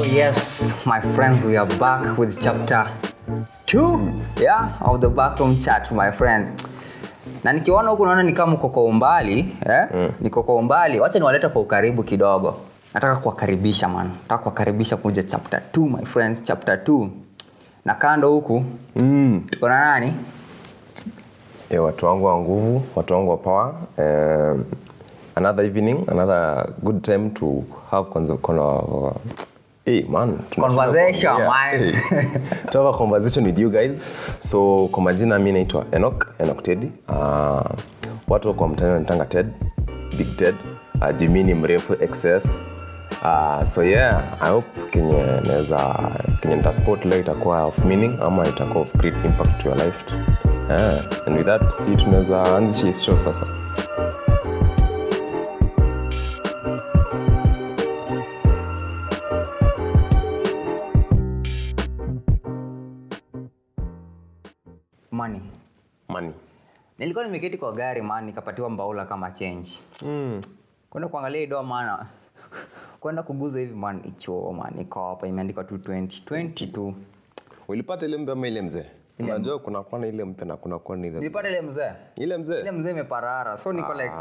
Yes, my friends, we are back with chapter 2 of the backroom chat, my friends. Na nikiona huku naona ni kama uko kwa umbali, niko kwa umbali, wacha niwalete kwa ukaribu kidogo. Nataka kuwakaribisha man. Nataka kuwakaribisha kuja chapter 2, my friends, chapter 2. Na kando huku, tuko na nani? Watu wangu wa nguvu, watu wangu wa power. Another evening, another good time to have conversation, man. To have a conversation with you guys. So kwa majina mimi naitwa Enoch Teddy. Watu kwa mtandao wanitanga Ted, Big Ted, Jimmy mrefu XS. So yeah, I hope kenye nita spotlight itakuwa of meaning ama itakuwa of great impact to your life. And with that, see tunaweza anzisha show sasa. Money. Nilikuwa nimeketi kwa gari man, nikapatiwa mbaula kama change. Kwenda kuangalia idoa maana. Kwenda kuguza hivi man, icho man, iko hapa imeandikwa 220 Ulipata ile mbe ama ile mzee? Unajua kuna kwa ile mpe na kuna kwa ile. Nilipata ile mzee. Ile mzee? Ile mzee imeparara. So niko like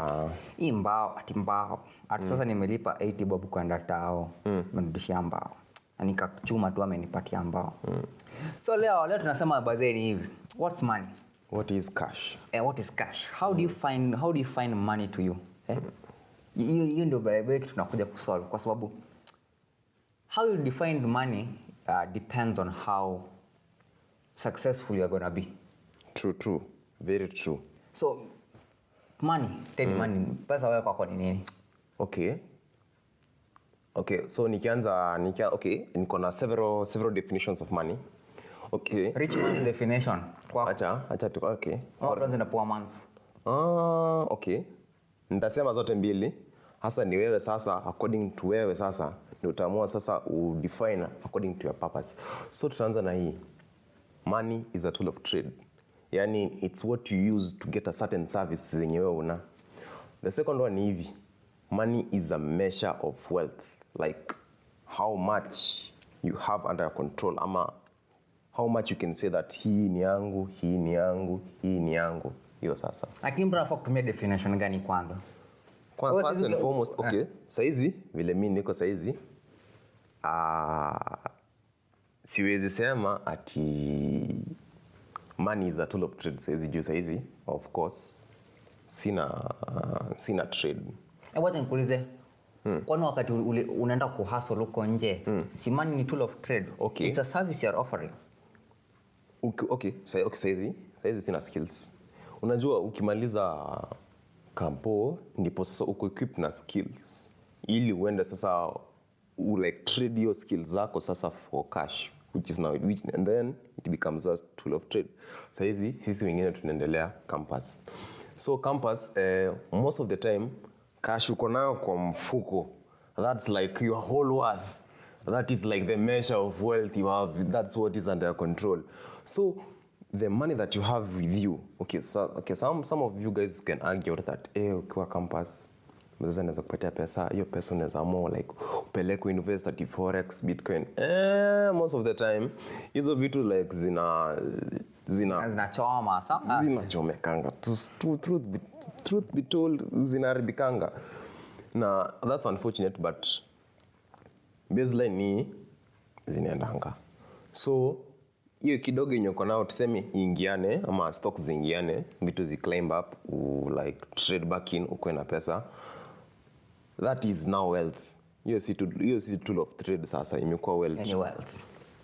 hii mbao ati mbao. Hata sasa nimelipa 80 bob kwenda tao. Mnirudishia mbao. Na nikachuma tu amenipatia mbao. So leo tunasema badheni hivi. What's money? What is cash? What is cash? How do you find money to you? Hiyo ndio barabara tunakuja kusolve kwa sababu how you define money depends on how successful you are going to be. True. Very true. So money, money, pesa wewe kwako ni nini? Okay, so niko na several definitions of money. Okay. Rich man's definition. Acha tu. Okay. Tuanze na poor man's. Okay. Nitasema zote mbili. Hasa ni wewe sasa, according to wewe sasa, ndio utaamua sasa udefine according to your purpose. So tutaanza na hii. Money is a tool of trade. Yani it's what you use to get a certain service zenye wewe una. The second one ni hivi. Money is a measure of wealth. Like how much you have under your control ama how much you can say that hii ni yangu. Hiyo sasa. Lakini mbona unafaa kutumia definition gani kwanza? First and foremost, okay. Saizi vile mimi niko saizi siwezi sema ati money is a tool of trade saizi of course sina trade. Wacha nikuulize. Kwani wakati unaenda kuhustle huko nje, si money ni tool of trade? Okay. It's a service you are offering. Okay, saizi sina skills. Unajua ukimaliza kampo ndipo sasa uko equipped na skills ili uende sasa like trade your skills zako sasa for cash and then it becomes a tool of trade. Saizi sisi wengine tunaendelea campus. So campus most of the time cash uko nayo kwa mfuko, that's like your whole worth. That is like the measure of wealth you have. That's what is under your control. So the money that you have with you, some of you guys can argue that ukiwa campus mzazi anaweza kupatia pesa, hiyo pesa unaweza more like upeleke invest at forex, bitcoin. Most of the time hizo vitu like zinachoma sana, zinachomekanga. Truth be told, zinaribikanga. Na that's unfortunate, but baseline ni zinaendanga. So hiyo kidogo yenye uko nao tuseme ingiane ama stocks zingiane, vitu zi climb up, like trade back in, uko na pesa, that is now wealth. Hiyo si tool of trade sasa, imekuwa wealth. Any wealth.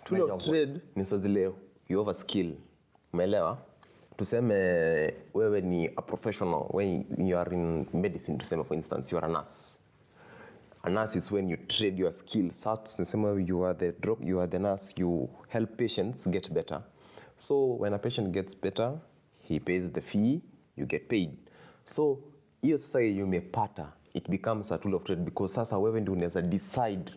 Tool of trade ni sasa zile you have a skill. Umeelewa? Tuseme wewe ni a professional, when you are in medicine, tuseme for instance you are a nurse. A nurse is when you trade your skill. So tuseme you are the nurse, you help patients get better. So when a patient gets better, he pays the fee, you get paid. So hiyo sasa umepata, it becomes a tool of trade because sasa wewe ndio unaweza decide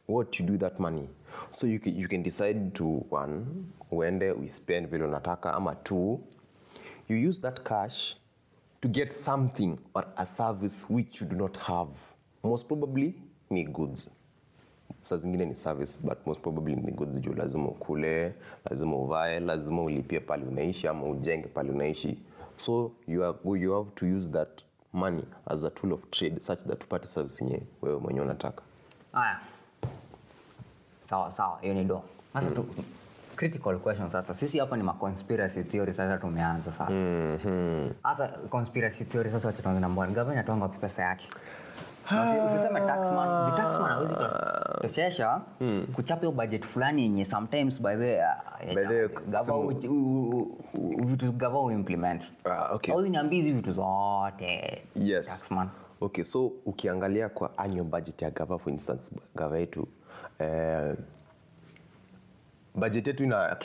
what you do with that money. So you can decide to, one, uende we spend vile unataka, ama two, you use that cash to get something or a service which you do not have. Most probably ni goods. saa zingine ni service but most probably ni goods juu lazima ukule, lazima uvae, lazima ulipie pale unaishi ama ujenge pale unaishi. So you have to use that money as a tool of trade such that upate service yenye wewe mwenyewe unataka. Aya. Sawa, hiyo ni do. Sasa critical question sasa. Sisi hapa ni conspiracy theory sasa tumeanza sasa. Sasa conspiracy theory sasa wacha tuanze na mbona. Gavana atoanga pesa yake. Usiseme taxman, the taxman hawezi kusesha kuchapa budget fulani yenye sometimes by the vitu gava implement. Okay. Au niambizi vitu zote. Yes. Taxman. Okay, so ukiangalia kwa annual budget ya gava, for instance, gava yetu budget yetu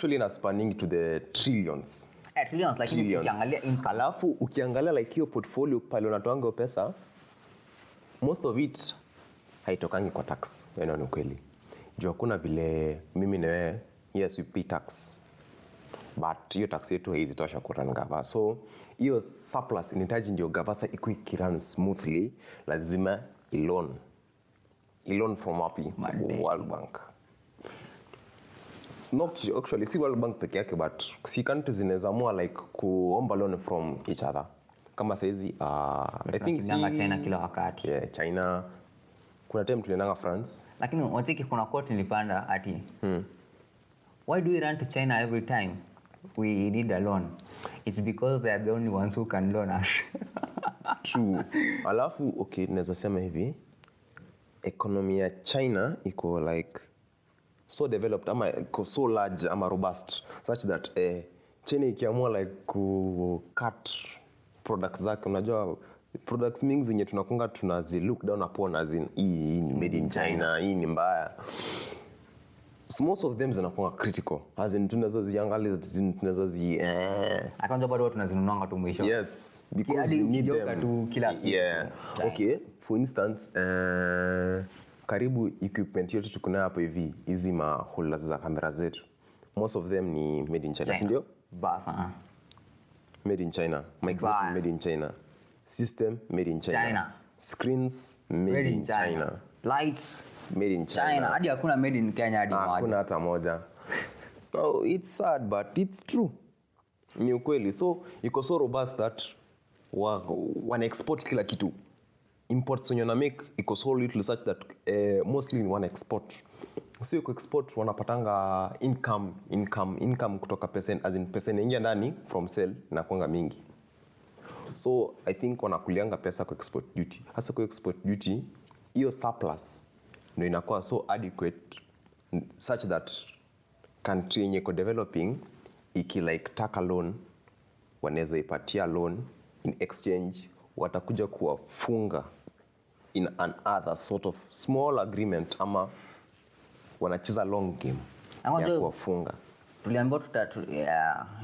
ina spanning to the trillions. Trillions, lakini ukiangalia income. Alafu ukiangalia like hiyo portfolio pale unatoanga pesa, most of it haitokangi kwa tax. Yaani ni kweli. Juu hakuna vile mimi na wewe, yes we pay tax. But hiyo tax yetu haizitosha kurun gava. So hiyo surplus inahitaji ndio gava sasa ikuwe kirun smoothly, lazima loan from wapi? World Bank. It's not actually si World Bank peke yake, but si countries zinaweza more like kuomba loan from each other. Kama saizi I think China kila wakati. Yeah, China. Kuna time tuliendanga France. Lakini watiki kuna quote nilipanda ati why do we run to China every time we need a loan? It's because they are the only ones who can loan us. True. Alafu okay, naweza sema hivi, economy ya China iko like so developed ama iko so large ama robust such that China ikiamua like ku cut products zake, unajua products mingi zenye tunakunga tunazi look down upon as in hii ni made in China, hii ni mbaya. So most of them zinakuwa critical as in tunaweza ziangalia, tunaweza akaanza bado tunazinunua tu mwisho. Yes, because we need them tu kila yeah. Okay, for instance karibu equipment yote tuko nayo hapo hivi, hizi ma holders za kamera zetu, most of them ni made in China, si ndio? Basa. Made in China. Mic made in China. System made in China. Screens made in China. Lights made in China. Hadi hakuna made in Kenya hadi moja. Hakuna hata moja. Oh, it's sad but it's true. Ni ukweli. So iko so robust that wana export kila kitu. Imports wenye na make iko so little such that mostly wana export. So iko export wanapatanga income kutoka pesa, as in pesa inaingia ndani from sale na kuanga mingi. So I think wanakulianga pesa kwa export duty. Hasa kwa export duty hiyo surplus ndio inakuwa so adequate such that country yenye iko developing iki like taka loan wanaweza ipatia loan, in exchange watakuja kuwafunga in an other sort of small agreement ama wanacheza long game ya kuwafunga. Tuliambiwa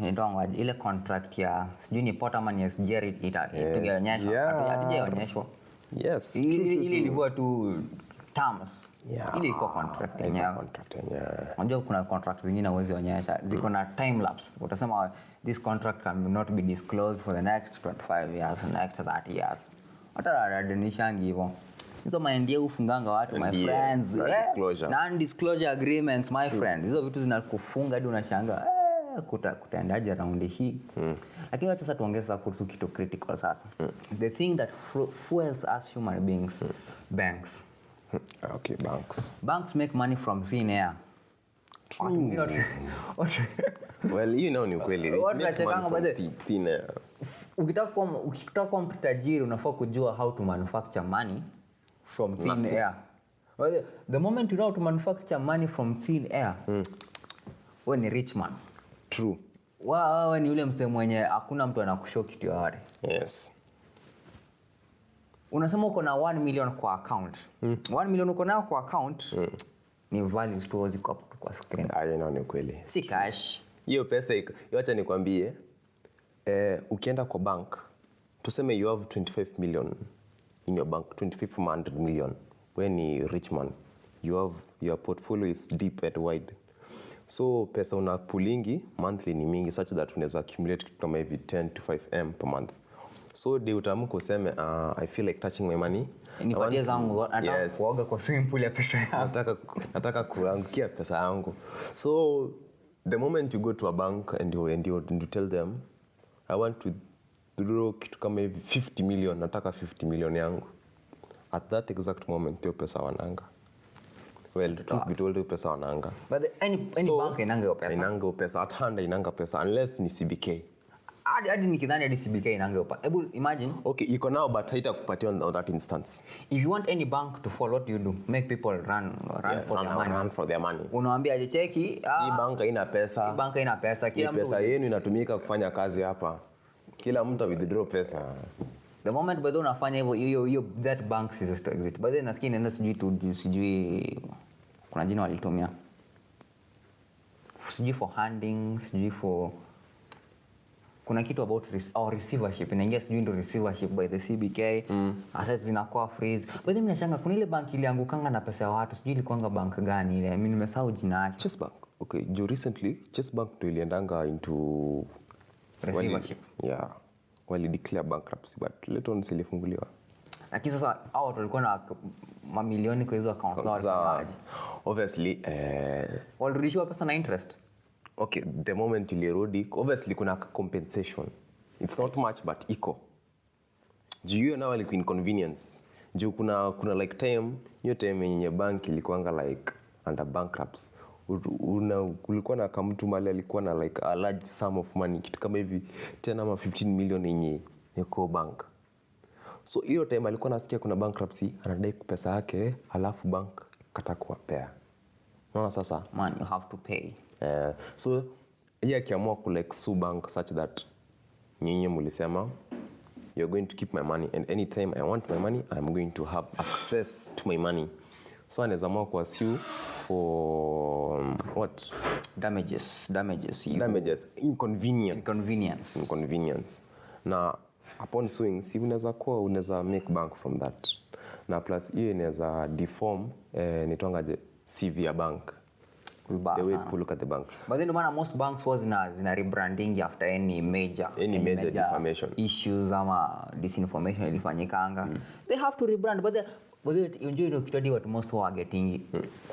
ndio ile contract ya sijui ni Port ama ni SGR tugeonyesha hatujaonyeshwa. Yes. Ile ilikuwa tu terms. Ile iko contract yenyewe. Unajua kuna contract zingine huwezi onyesha, ziko na time lapse. Utasema this contract can not be disclosed for the next 25 years, next 30 years. Hata radanishangi hivyo. Hizo maendia ufunganga watu my friends. Non-disclosure agreements my friend. Hizo vitu zinakufunga hadi unashangaa kutaendaje round hii. Lakini acha sasa tuongeze kuhusu kitu critical sasa. The thing that fuels us human beings, banks. Okay, Banks make money from thin air. Well, you know ni kweli. Thin air. Ukitaka kuwa mtu tajiri unafaa kujua how to manufacture money from thin air. Well, the moment you know how to manufacture money from thin air, wewe ni rich man. True. Wewe ni yule msee mwenye hakuna mtu anakushow kitu yoyote. Yes. Unasema uko na 1 million kwa account. 1 million uko nayo kwa account ni value stores ziko hapo kwa screen. Know ni kweli. Si cash. Hiyo pesa iko. Acha nikwambie, ukienda kwa bank, tuseme you have 25 million in your bank, 25 million. When ni rich man, your portfolio is deep and wide. So pesa una pullingi monthly ni mingi such that unaweza accumulate kama hivi 10 to 5M per month. So day utaamka useme I feel like touching my money. Nipatie zangu nataka kuoga kwa swimming pool ya pesa yangu. Nataka kuangukia pesa yangu. So the moment you go to a bank and you tell them I want to draw kitu kama hivi 50 million, nataka 50 million yangu. At that exact moment hiyo pesa wananga. Well, truth be told, pesa wananga. But any bank inanga pesa. Inanga pesa. At hand inanga pesa unless ni CBK. Hadi nikidhani hadi CBK inanga pesa. Hebu imagine. Okay, iko now but haitakupatia on that instance. If you want any bank to follow, what do you do? Make people run for their money. Unawaambia aje cheki, hii bank haina pesa. Hii bank haina pesa. Kila mtu pesa yenu inatumika kufanya kazi hapa. Kila mtu withdraw pesa. The moment bado unafanya hivyo that bank ceases to exist. But then nasikia inaenda sijui kuna jina walitumia. Sijui for handing, sijui for kuna kitu about receivership. Inaingia sijui ndo receivership by the CBK. Assets zinakuwa freeze. But then ninashanga kuna ile bank iliangukanga na pesa ya watu. Sijui ilikuanga bank gani ile. Mimi nimesahau jina yake. Chase Bank. Okay, recently Chase Bank ndio iliendanga into receivership. Yeah. Wali declare bankruptcy but later on silifunguliwa. Lakini sasa hao watu walikuwa na mamilioni kwa hizo accounts zao. Obviously walirudishiwa pesa na interest. Okay, the moment ilirudi obviously kuna compensation. It's not much but iko. Juu na wali inconvenience. Juu kuna like time, hiyo time yenye bank ilikuanga like under bankruptcy. Kulikuwa na kama mtu mali alikuwa na like a large sum of money kitu kama hivi 10 ama 15 million yenye yuko bank. So hiyo time alikuwa nasikia kuna bankruptcy, anadai pesa yake, halafu bank katakuwa pea. Unaona sasa? Man, you have to pay. So yeye akiamua ku like sue bank such that nyinyi mlisema you're going to keep my money and anytime I want my money I'm going to have access to my money. So anaweza amua ku sue for what? Damages. Inconvenience. Na upon suing, si unaweza make bank from that. Na plus hiyo inaweza deform nitongaje CV ya bank. The way people look at the bank. But then most banks was zina rebranding after any major defamation issues ama disinformation ilifanyikanga. They have to rebrand but enjoy the kitadi what most were getting.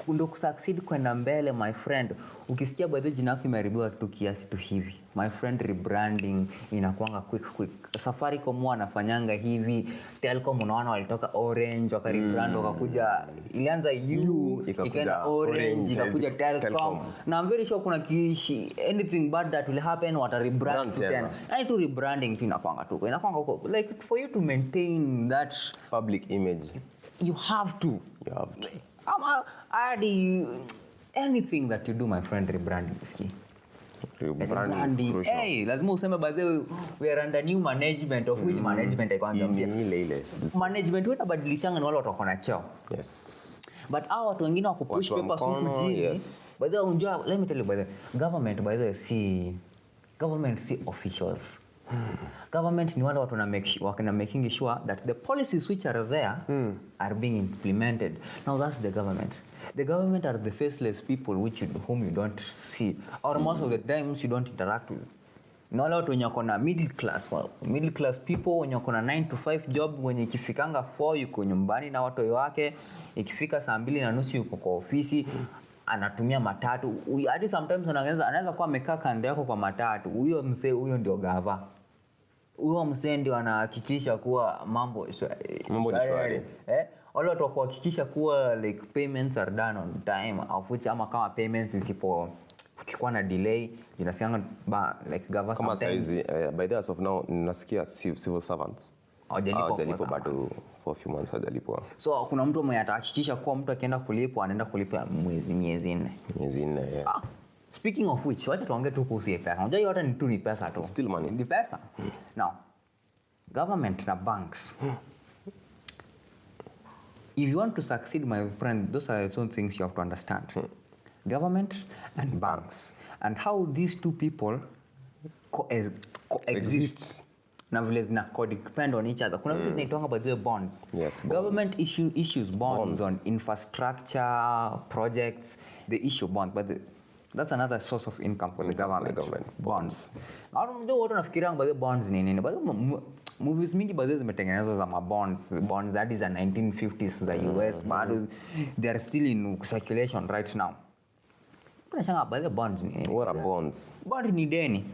Ndo kusucceed kwenda mbele my friend. Ukisikia by the jina yako imeharibiwa tu kiasi tu hivi. My friend, rebranding inakuanga quick. Safaricom wanafanyanga hivi. Telcom unaona walitoka Orange wakarebrand wakakuja ilianza U ikaenda Orange ikakuja Telcom. Na I'm very sure kuna kiishi anything bad that will happen wata rebrand to then. And to rebranding tu inakuanga huko. Like for you to maintain that public image. You have to. Anything that you do, my friend, rebranding is key. Rebranding is crucial. Hey, lazima useme by the way we are under new management of which management I can't remember. Management wetu badilishanga ni wale watu wako na cheo. Yes. But hao watu wengine wako push papers huku chini. Yes. By the way unjua, let me tell you by the government by the way government see officials. Government ni wale watu wana making sure that the policies which are there are being implemented. Now that's the government. The government are the faceless people whom you don't see. Or most of the times you don't interact with. Ni wale watu wenye wako na middle class people wenye wako na 9 to 5 job wenye ikifikanga 4 yuko nyumbani na watu wake, ikifika saa 2:30 yuko kwa ofisi. Anatumia matatu. Hadi sometimes anaweza kuwa amekaa kando yako kwa matatu. Huyo msee huyo ndio gava. Huyo msee ndio anahakikisha kuwa mambo ni shwari. Wale watu kuhakikisha kuwa like payments are done on time afucha ama kama payments ukikuwa na delay inasikianga like gava kama sometimes by the as of now nasikia civil servants hawajalipo bado for a few months hawajalipo. So kuna mtu mwenye atahakikisha kuwa mtu akienda kulipwa anaenda kulipwa miezi 4. Yes. Speaking of which, wacha tuongee tu kuhusu pesa. Unajua yote ni pesa tu. Still money. Ni pesa. Now, government na banks. If you want to succeed, my friend, those are some things you have to understand. Government and banks. And how these two people coexist. Na vile zina depend on each other. Kuna vitu zinaitwanga by the way bonds. Yes, government issues bonds on infrastructure projects. They issue bonds, but That's another source of income for the government. Bonds. Na unajua watu nafikiria by the bonds ni nini? But movies mingi baadhi zimetengenezwa za bonds that is a 1950s the US bado they are still in circulation right now. Tunashanga by the bonds ni what are bonds? Bond ni deni.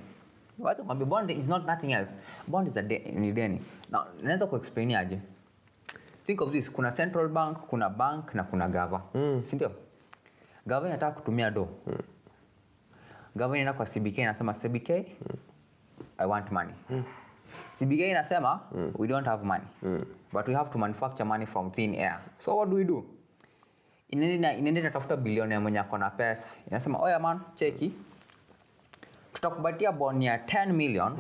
Watu kwambia bond is not nothing else. Bond is ni deni. Now naweza kuexplain aje? Think of this, kuna central bank, kuna bank na kuna gava. Si ndio? Gava inataka kutumia do. Gava inaenda kwa CBK inasema CBK I want money. CBK inasema we don't have money. But we have to manufacture money from thin air. So what do? Inaenda tafuta bilioni mwenye ako na pesa. Inasema oya man, cheki. Tutakupatia bond ya 10 million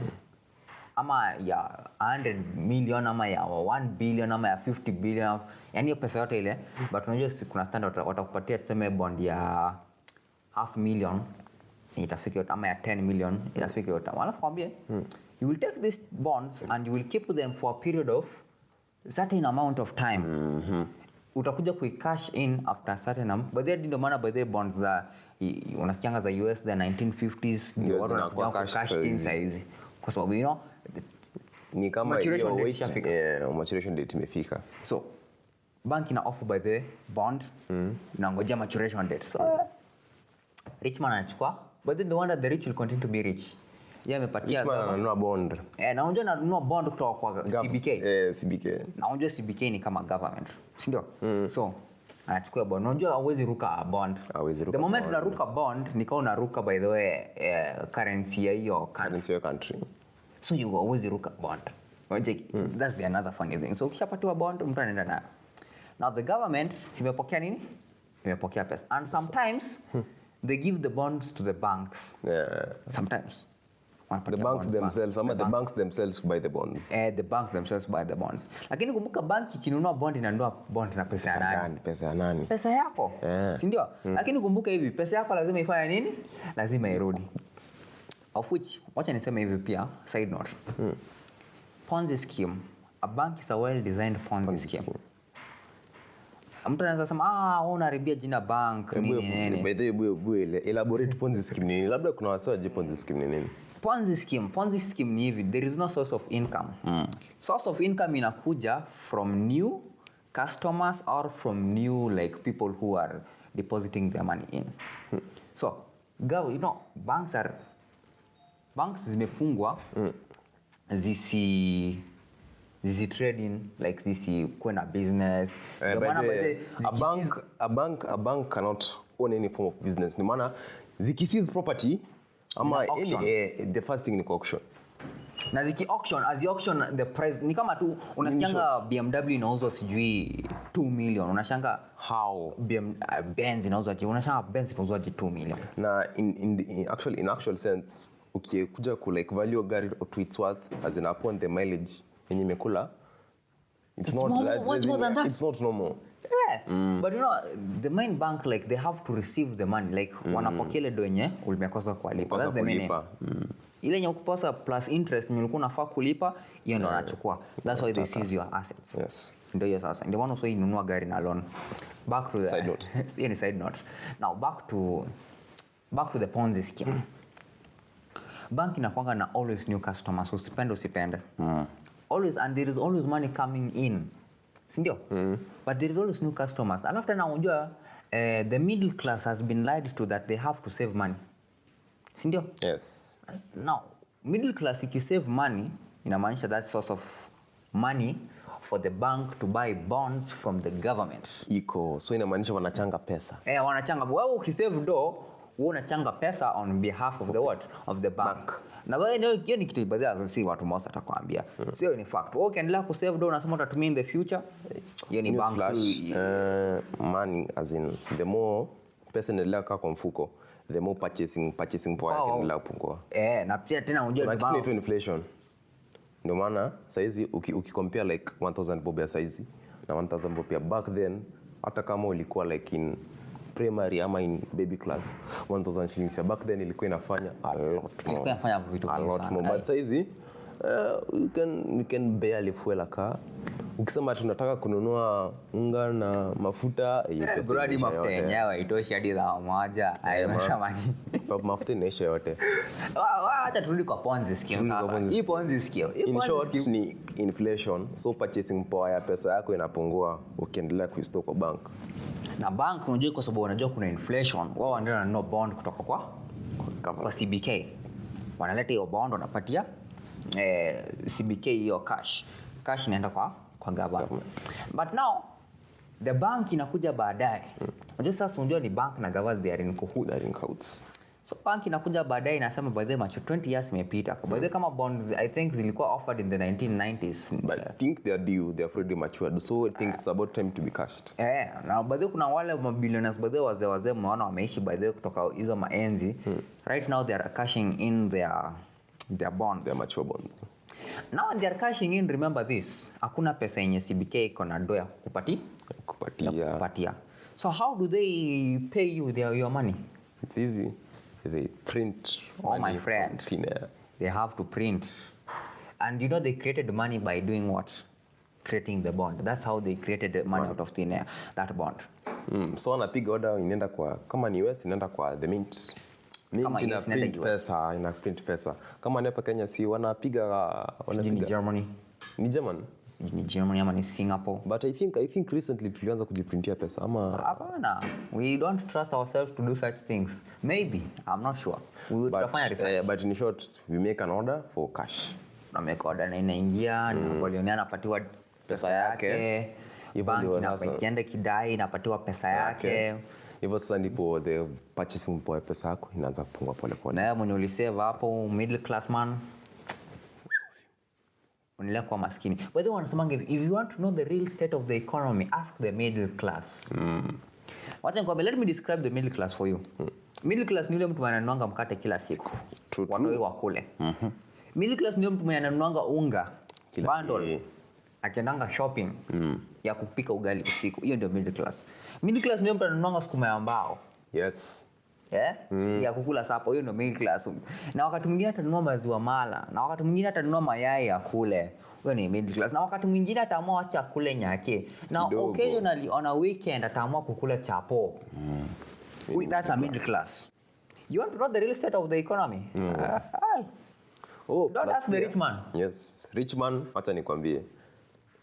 ama ya 100 million ama ya 1 billion ama ya 50 billion. Yani hiyo pesa yote ile. But unajua kuna standard watakupatia tuseme bond ya $500,000 itafika ama ya 10 million itafika yote. Wala kwambie you will take these bonds and you will keep them for a period of certain amount of time. Utakuja cash in after a certain amount. But ndio maana by the bonds za unasikianga za US za 1950s ndio watu wanakuja cash in size. Kwa sababu you know ni kama maturation date imefika. So bank ina offer by the bond na ngoja maturation date. So rich man anachukua, but then the one that the rich will continue to be rich. Amepatia ananunua bond. Na unajua ananunua bond kutoka kwa CBK. CBK. Na unajua CBK ni kama government. Si ndio? So anachukua bond. Unajua hauwezi ruka bond. The moment unaruka bond ni kama unaruka by the way currency ya hiyo country. So you always ruka bond. That's the another funny thing. So ukishapatiwa bond mtu anaenda nayo. Now the government simepokea nini? Imepokea pesa. And sometimes they give the bonds to the banks. Sometimes. The banks themselves, the banks themselves buy the bonds. The bank themselves buy the bonds. Lakini kumbuka banki ikinunua bond inanunua bond na pesa ya nani? Pesa ya nani? Pesa yako. Si ndio? Lakini kumbuka hivi, pesa yako lazima ifanye nini? Lazima irudi. Of which, wacha niseme hivi pia, side note. Ponzi scheme. A bank is a well-designed Ponzi scheme. Mtu anaweza sema unaharibia jina bank nini. By the way, elaborate Ponzi scheme nini? Labda kuna wasio aje Ponzi scheme nini? Ponzi scheme ni hivi, there is no source of income. Source of income inakuja from new customers or from new like people who are depositing their money in. So, you know, banks zimefungwa zisi trading like zisi kwenda business. A bank cannot own any form of business. Ni maana zikiseize property ama the first thing ni auction. Na ziki auction, as the auction the price ni kama tu unasikianga BMW inauzwa sijui 2 million. Unashanga how Benz inauzwa unashanga Benz inauzwa 2 million. Na in actual sense ukikuja ku like value gari to its worth as in upon the mileage yenye imekula it's not normal. But you know the main bank like they have to receive the money like wanapokea ile do yenye ulimekosa kulipa. That's the main. Ile yenye ukuposa plus interest yenye ulikuwa unafaa kulipa hiyo ndio anachukua. That's why they seize your assets. Yes. Ndio hiyo sasa. Ndio maana usoi nunua gari na loan. Back to the side note. Any side note. Now back to the Ponzi scheme. Bank inakuanga na always new customers, usipende. Always, and there is always money coming in. Sindio? But there is always new customers. And after now, the middle class has been lied to that they have to save money. Sindio? Yes. Now, middle class save money, inamaanisha that source of money for the bank to buy bonds from the government. So inamaanisha wanachanga pesa. Wanachanga. Wewe ukisave do, unachanga pesa on behalf of the what? Of the bank. Na wewe hiyo ni kitu baadhi si watu most atakwambia. Sio ni fact. Wewe ukiendelea ku save do unasema utatumia in the future. Hiyo ni bank money as in the more pesa inaendelea kwa mfuko, the more purchasing power inaendelea kupungua. Na pia tena unajua ni inflation. Ndio maana saizi ukicompare like 1000 bob ya saizi na 1000 bob ya back then, hata kama ulikuwa like in primary ama in baby class, 1000 shillings ya back then ilikuwa inafanya a lot more. Inafanya vitu a lot more. But saizi you can barely fuel a car. ukisema tunataka kununua unga na mafuta bradi mafuta yenyewe itoshi hadi za moja haimesema mafuta inaisha yote. Acha turudi kwa Ponzi scheme sasa. Hii Ponzi scheme. In short ni inflation, so purchasing power ya pesa yako inapungua ukiendelea kuistore kwa bank. Na bank unajua kwa sababu unajua kuna inflation, wao ndio wananunua bond kutoka kwa CBK. Wanaleta hiyo bond wanapatia CBK hiyo cash inaenda kwa government. But now the bank inakuja baadaye. Unajua sasa unajua ni bank na government they are in cahoots. So bank inakuja baadaye inasema by the much 20 years imepita. By the kama bonds I think zilikuwa offered in the 1990s. But I think they are due, they are already matured. So I think it's about time to be cashed. Now by the kuna wale billionaires by the wazee mnaona wameishi by the kutoka hizo maenzi. Right now they are cashing in their bonds. Their mature bonds. Now they are cashing in, remember this. Hakuna pesa yenye CBK iko na ndoo ya kukupatia. So how do they pay you your money? It's easy. They print money. My friend. They have to print. And you know they created money by doing what? Creating the bond. That's how they created the money out of thin air, that bond. So wanapiga order inaenda kwa kama ni US inaenda kwa the mint. Mint ina print pesa. Kama ni hapa Kenya si wanapiga ni Germany. Ni German? Ni Germany ama ni Singapore. But I think recently tulianza kujiprintia pesa ama hapana. We don't trust ourselves to do such things. Maybe, I'm not sure. We would tafanya research. But in short, we make an order for cash. Na make order na inaingia, na bolionea anapatiwa pesa yake. Bank inapakienda kidai inapatiwa pesa yake. Hivyo sasa ndipo the purchasing power pesa yako inaanza kupungua pole pole. Na mwenye ulisave hapo middle class man unaendelea kuwa maskini. By the way, wanasema if you want to know the real state of the economy, ask the middle class. Wacha nikwambie, let me describe the middle class for you. Middle class ni yule mtu ananunua mkate kila siku. Watoi wakule. Middle class ni yule mtu ananunua unga bundle. Akiendanga shopping ya kupika ugali usiku. Hiyo ndio middle class. Middle class ni yule mtu ananunua sukuma ya mbao. Yes. Ya kukula sapo, hiyo ndio middle class. Na wakati mwingine atanunua maziwa mala, na wakati mwingine atanunua mayai ya kule. Huyo ni middle class. Na wakati mwingine ataamua acha kule nyake. Na occasionally on a weekend ataamua kukula chapo. That's a middle class. You want to know the real state of the economy? Don't ask the rich man. Yes, rich man, acha nikwambie.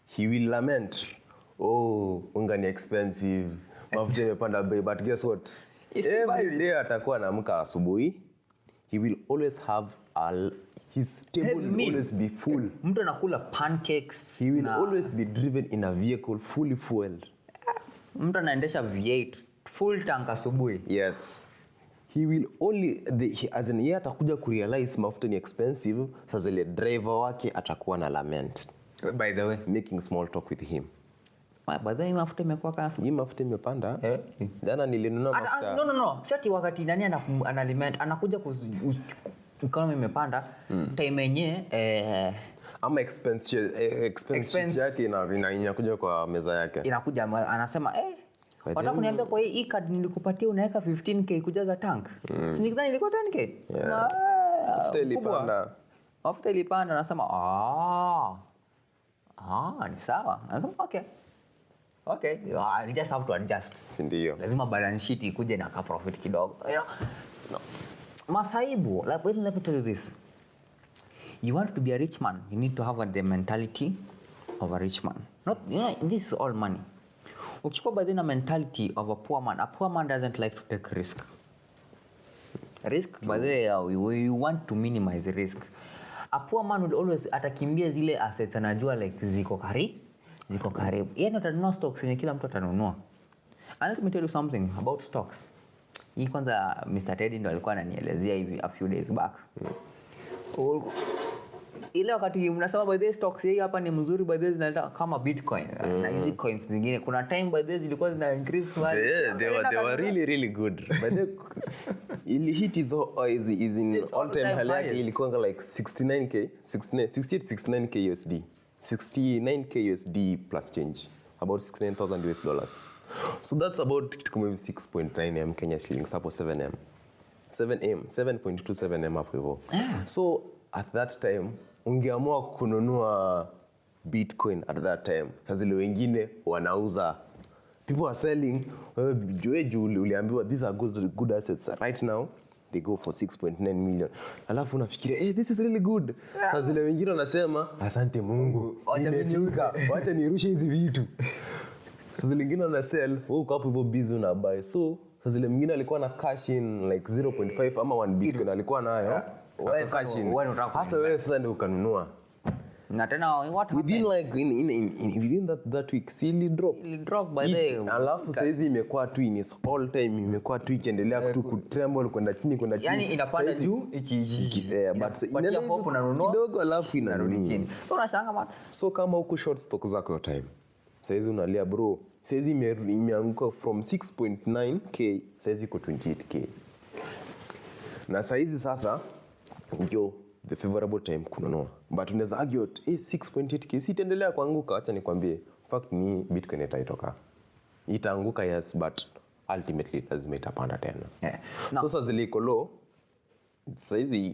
He will lament, unga ni expensive, mafuta yamepanda bei, but guess what? Every day atakuwa anaamka asubuhi, he will always have his table will always be full. Mtu anakula pancakes. He will always be driven in a vehicle fully fueled. Mtu anaendesha V8 full tank asubuhi. Yes. He will only as an year atakuja kurealize mafuta ni expensive, sasa ile driver wake atakuwa na lament. By the way, making small talk with him. By the way, mafuta imekuwa kasi. Hii mafuta imepanda. Jana nilinunua mafuta. No. Sasa wakati nani analiment anakuja economy imepanda, time yenyewe ama expense yake inakuja kwa meza yake. Inakuja anasema wataka kuniambia kwa hii card nilikupatia unaweka 15k kujaza tank. Si nikidhani ilikuwa 10k. Sema mafuta ilipanda anasema ni sawa. Anasema okay, I just have to adjust. Ndio. Lazima balance sheet ikuje na ka profit kidogo. No. Masaibu, let me tell you this. You want to be a rich man, you need to have the mentality of a rich man. Not, this is all money. Ukichukua by the mentality of a poor man doesn't like to take risk. Risk, by the way, we want to minimize risk. A poor man will always atakimbia zile assets anajua like ziko karibu. Yeye atanunua stocks yenye kila mtu atanunua. And let me tell you something about stocks. Hii kwanza Mr. Teddy ndo alikuwa ananielezea hivi a few days back. Ile wakati mnasema by the stocks hii hapa ni mzuri, by the zinaleta kama Bitcoin na hizi coins zingine. Kuna time by the zilikuwa zina increase value. They were really good. By the hit is in all time high. Ilikuwa like 69k USD. 69k USD plus change. About $69,000 US. So that's about 6.9 M Kenya shillings hapo 7M. 7.27 M hapo hivyo. So at that time ungeamua kununua Bitcoin at that time. Sasa zile wengine wanauza, people are selling. Uliambiwa these are good assets right now, they go for 6.9 million. Alafu unafikiria this is really good. Sasa zile wengine wanasema asante Mungu, wacha nirushe hizi vitu. Sasa zile wengine wana sell, wewe uko hapo hivyo busy una buy. So sasa zile mwingine alikuwa na cash in like 0.5 ama 1 Bitcoin alikuwa nayo. Cash in. Sasa wewe sasa ndio ukanunua. Na tena what within like within that week silly drop by the alafu saizi imekuwa tu in its all time, imekuwa tu ikiendelea tu kutremble kwenda chini yani inapanda juu but inaenda hapo unanunua kidogo alafu inarudi chini. So unashanga man, so kama huko short stock zako your time saizi unalia bro, saizi imeanguka from 6.9k saizi iko 28k, na saizi sasa ndio the favorable time kununua. But unaweza argue 6.8k si itaendelea kuanguka. Acha nikwambie fact ni Bitcoin itaitoka, itaanguka yes, but ultimately lazima itapanda tena. Sasa zile iko low saizi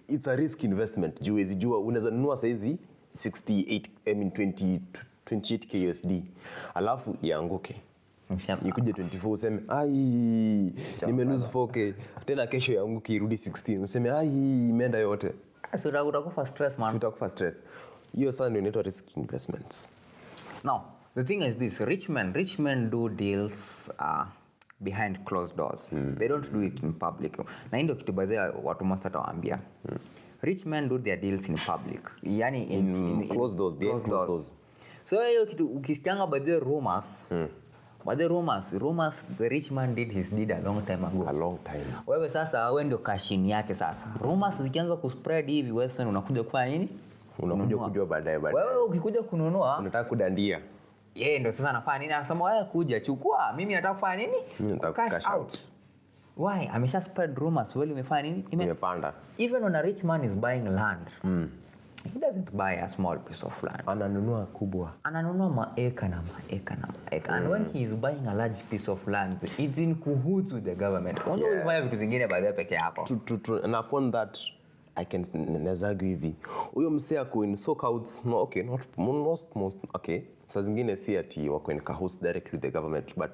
it's a risk investment. Jua unaweza nunua saizi 28k USD alafu ianguke ikuje 24 useme nime lose 4k tena kesho yanguke irudi 16 useme imeenda yote. So utakufa stress man. Utakufa stress. Hiyo sana ndio inaitwa risk investments. Now the thing is this, rich men do deals behind closed doors. They don't do it in public. Na ndio kitu baadhi ya watu must atawaambia. Rich men do their deals in public. Yani in closed doors. So hiyo kitu ukisikianga baadhi ya rumors. But the rumors, the rich man did his deed a long time ago. A long time. Wewe sasa wewe ndio kashini yake sasa. Rumors zikianza kuspread hivi wewe sasa unakuja kufanya nini? Unakuja kujua baadaye. Wewe ukikuja kununua unataka kudandia. Yeye ndio sasa anafanya nini? Anasema wewe kuja chukua, mimi nataka kufanya nini? Nataka cash out. Why? Amesha spread rumors, wewe umefanya nini? Imepanda. Even when a rich man is buying land. He doesn't buy a small piece of land. Ananunua kubwa. Ananunua maeka na maeka. And when he is buying a large piece of land, it's in cahoots with the government. Unajua unafanya vitu zingine baadaye peke yako. And upon that I can nazagu hivi. Huyo msee ako in sockouts, no okay, not most okay. Saa zingine si ati wako in cahoots directly with the government, but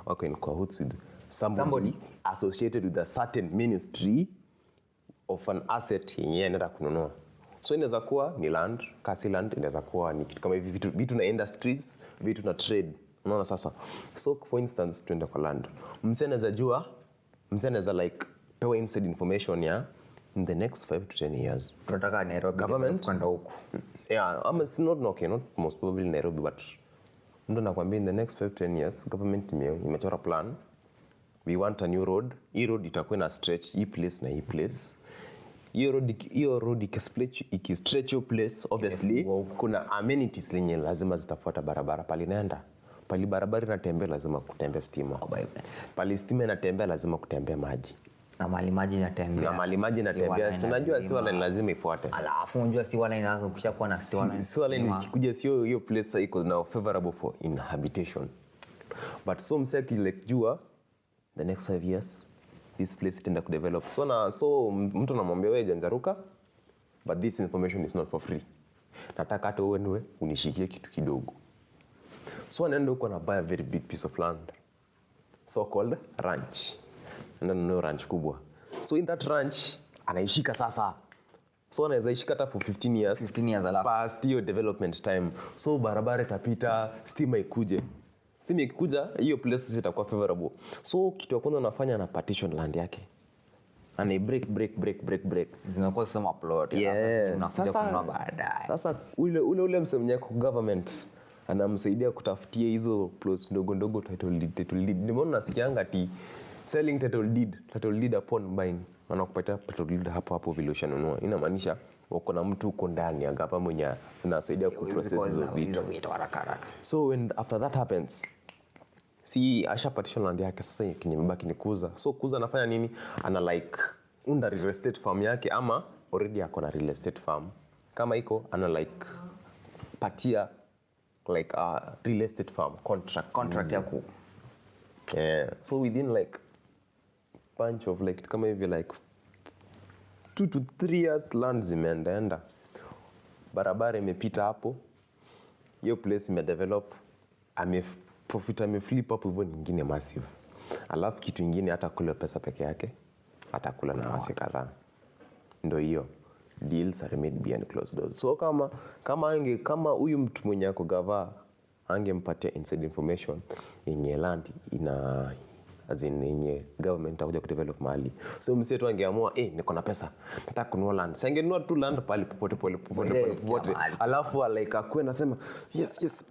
wako in cahoots with somebody associated with a certain ministry of an asset yenye anaenda kununua. So inaweza kuwa ni land, kasi land, inaweza kuwa ni kitu kama hivi vitu na industries, vitu na trade. Unaona sasa. So for instance tuende kwa land. Msee anaweza like pewa inside information ya in the next 5 to 10 years. Tunataka Nairobi government kwenda huko. Yeah, not most probably Nairobi, but ndo nakwambia in the next 5 to 10 years government imechora plan. We want a new road. Hii road itakuwa na stretch hii place na hii place. Hiyo road ikistretch your place obviously kuna amenities lenye lazima zitafuata barabara pale inaenda. Pale barabara inatembea lazima kutembea stima. Pale stima inatembea lazima kutembea maji. Na mali maji inatembea. Unajua si wala lazima ifuate. Alafu unajua si wala inaanza kushakuwa na stiwana. Si wala ikikuja sio hiyo place iko now favorable for inhabitation. But so mseki like jua the next 5 years this place tenda kudevelop. So mtu anamwambia wewe janjaruka, but this information is not for free. Nataka hata wewe ndio unishikie kitu kidogo. So anaenda huko na buy a very big piece of land, so called ranch. Ndio ranch kubwa. So in that ranch anaishika sasa. So anaweza ishika hata for 15 years alafu past your development time. So barabara itapita, stima ikuje. Stima ikikuja, hiyo place itakuwa favorable. So kitu ya kwanza anafanya na partition land yake. Ana break. Zinakuwa sema plot. Unakuja kununua baadaye. Sasa ule msemenya kwa government anamsaidia kutafutia hizo plots ndogo title deed. Nimeona nasikianga ati selling title deed upon buying. Wanakupatia title deed hapo vile ushanunua. Inamaanisha wako na mtu uko ndani ya gava mwenye anasaidia ku process hizo vitu haraka. So when after that happens, si asha partition land yake sasa kinyembaki ni kuuza. So kuuza anafanya nini? Ana like unda real estate farm yake ama already ako na real estate farm. Kama iko ana like patia like a real estate farm contract yako. So within like bunch of like kama hivi like 2 to 3 years land zimeenda. Barabara imepita hapo, hiyo place imedevelop, profit ameflip hapo hivyo nyingine massive. Alafu kitu kingine hata kula pesa peke yake, hata kula na wase kadhaa. Ndio hiyo. Deals are made behind closed doors. So kama huyu mtu mwenye ako gava angempatia inside information yenye land ina as in yenye government hakuja kudevelop mali. So mseto angeamua niko na pesa nataka kununua land. Sasa angenunua tu land pale popote. Alafu like akwe nasema yes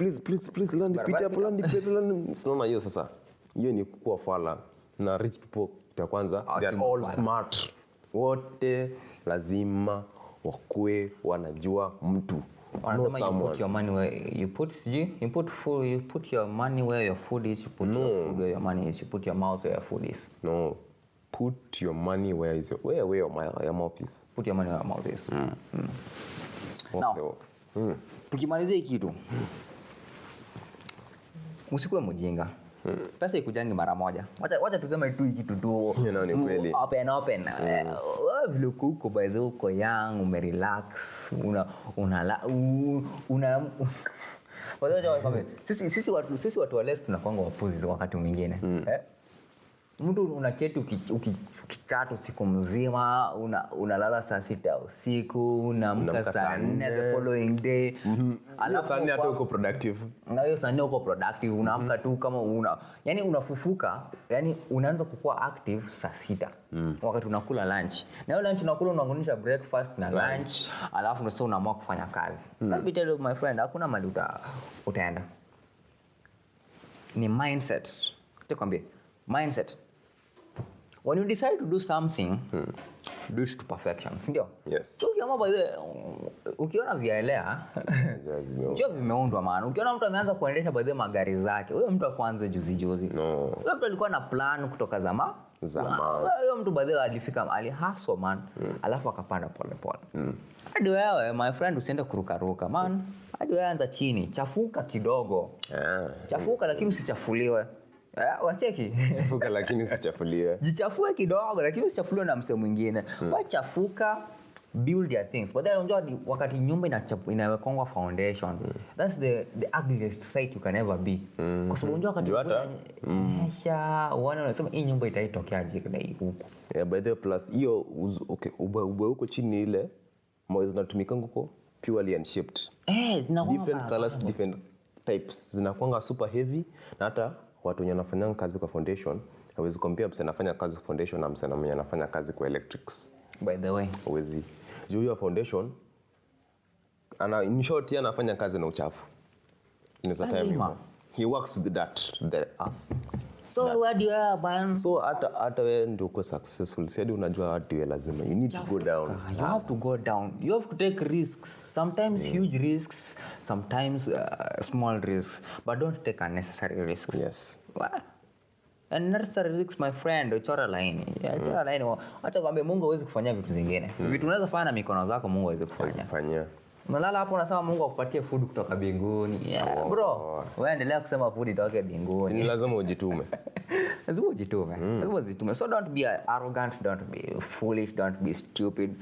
please land pita hapo land. Sinaona hiyo sasa. Hiyo ni kukua fala na rich people kwa kwanza they are all smart. Wote lazima wakue wanajua mtu. Wanasema you put your money where you put your money where your food is, you put your food where your money is, you put your mouth where your food is. No. Put your money where your mouth is. Put your money where your mouth is. Now, tukimalizia hii kitu. Usikuwe mjinga. Pesa ikujangi mara moja. Wacha tuseme tu hiki tu. Ni kweli. Open. Vile uko by the uko young, umerelax, sisi watu wales tunakuanga wapuzi wakati mwingine. Mtu unaketi ukichatu siku mzima, unalala saa 6 usiku, unaamka saa 4 the following day. Alafu saa 4 hata uko productive. Na hiyo saa 4 uko productive, unaamka tu kama yani unafufuka, yani unaanza kukua active saa 6 wakati unakula lunch. Na hiyo lunch unakula unaunganisha breakfast na lunch, alafu ndio unaamua kufanya kazi. Let me tell you my friend, hakuna mahali utaenda. Ni mindset. Tukwambie, mindset. When you decide to do something, do it to perfection, si ndio? Yes. So ukiona vielea, unajua vimeundwa maana. Ukiona mtu ameanza kuendesha baadhi ya magari zake, huyo mtu akuanze juzi. No. Huyo mtu alikuwa na plan kutoka zama. Huyo mtu baadhi alifika hustle man, alafu akapanda pole. Hadi wewe my friend usiende kuruka man. Hadi wewe anza chini, chafuka kidogo. Chafuka lakini usichafuliwe. Wacheki. Chafuka lakini usichafuliwe. Jichafue kidogo lakini usichafuliwe na msemo mwingine. Wachafuka, build your things. But then unajua wakati nyumba inawekwa foundation, that's the ugliest sight you can ever be. Kwa sababu unajua wakati unasema hii nyumba itaitokeaje kuna hii huko. By the plus hiyo ube huko chini ile moyo zinatumika huko purely and shaped. Zinakuwa different colors, different types. Zinakuwa super heavy na hata watu wenye wanafanya kazi kwa foundation hawezi compare msana anafanya kazi kwa foundation na msana mwenye anafanya kazi kwa electrics. By the way, hawezi. Juu ya foundation in short yeye anafanya kazi na uchafu. Inaweza time he works with the earth. So where do you are man? So hata wewe ndio uko successful. Siadi unajua hadi wewe lazima you need to go down. You have to go down. You have to take risks. Sometimes huge risks, sometimes small risks, but don't take unnecessary risks. Yes. What? Unnecessary risks my friend, chora line. Chora line. Acha kwambie Mungu hawezi kufanyia vitu zingine. Vitu unaweza fanya na mikono zako Mungu hawezi kufanya. Unalala hapo unasema Mungu akupatie food kutoka mbinguni. Bro, wewe endelea kusema food itoke mbinguni. Si lazima ujitume. Lazima ujitume. So don't be arrogant, don't be foolish, don't be stupid.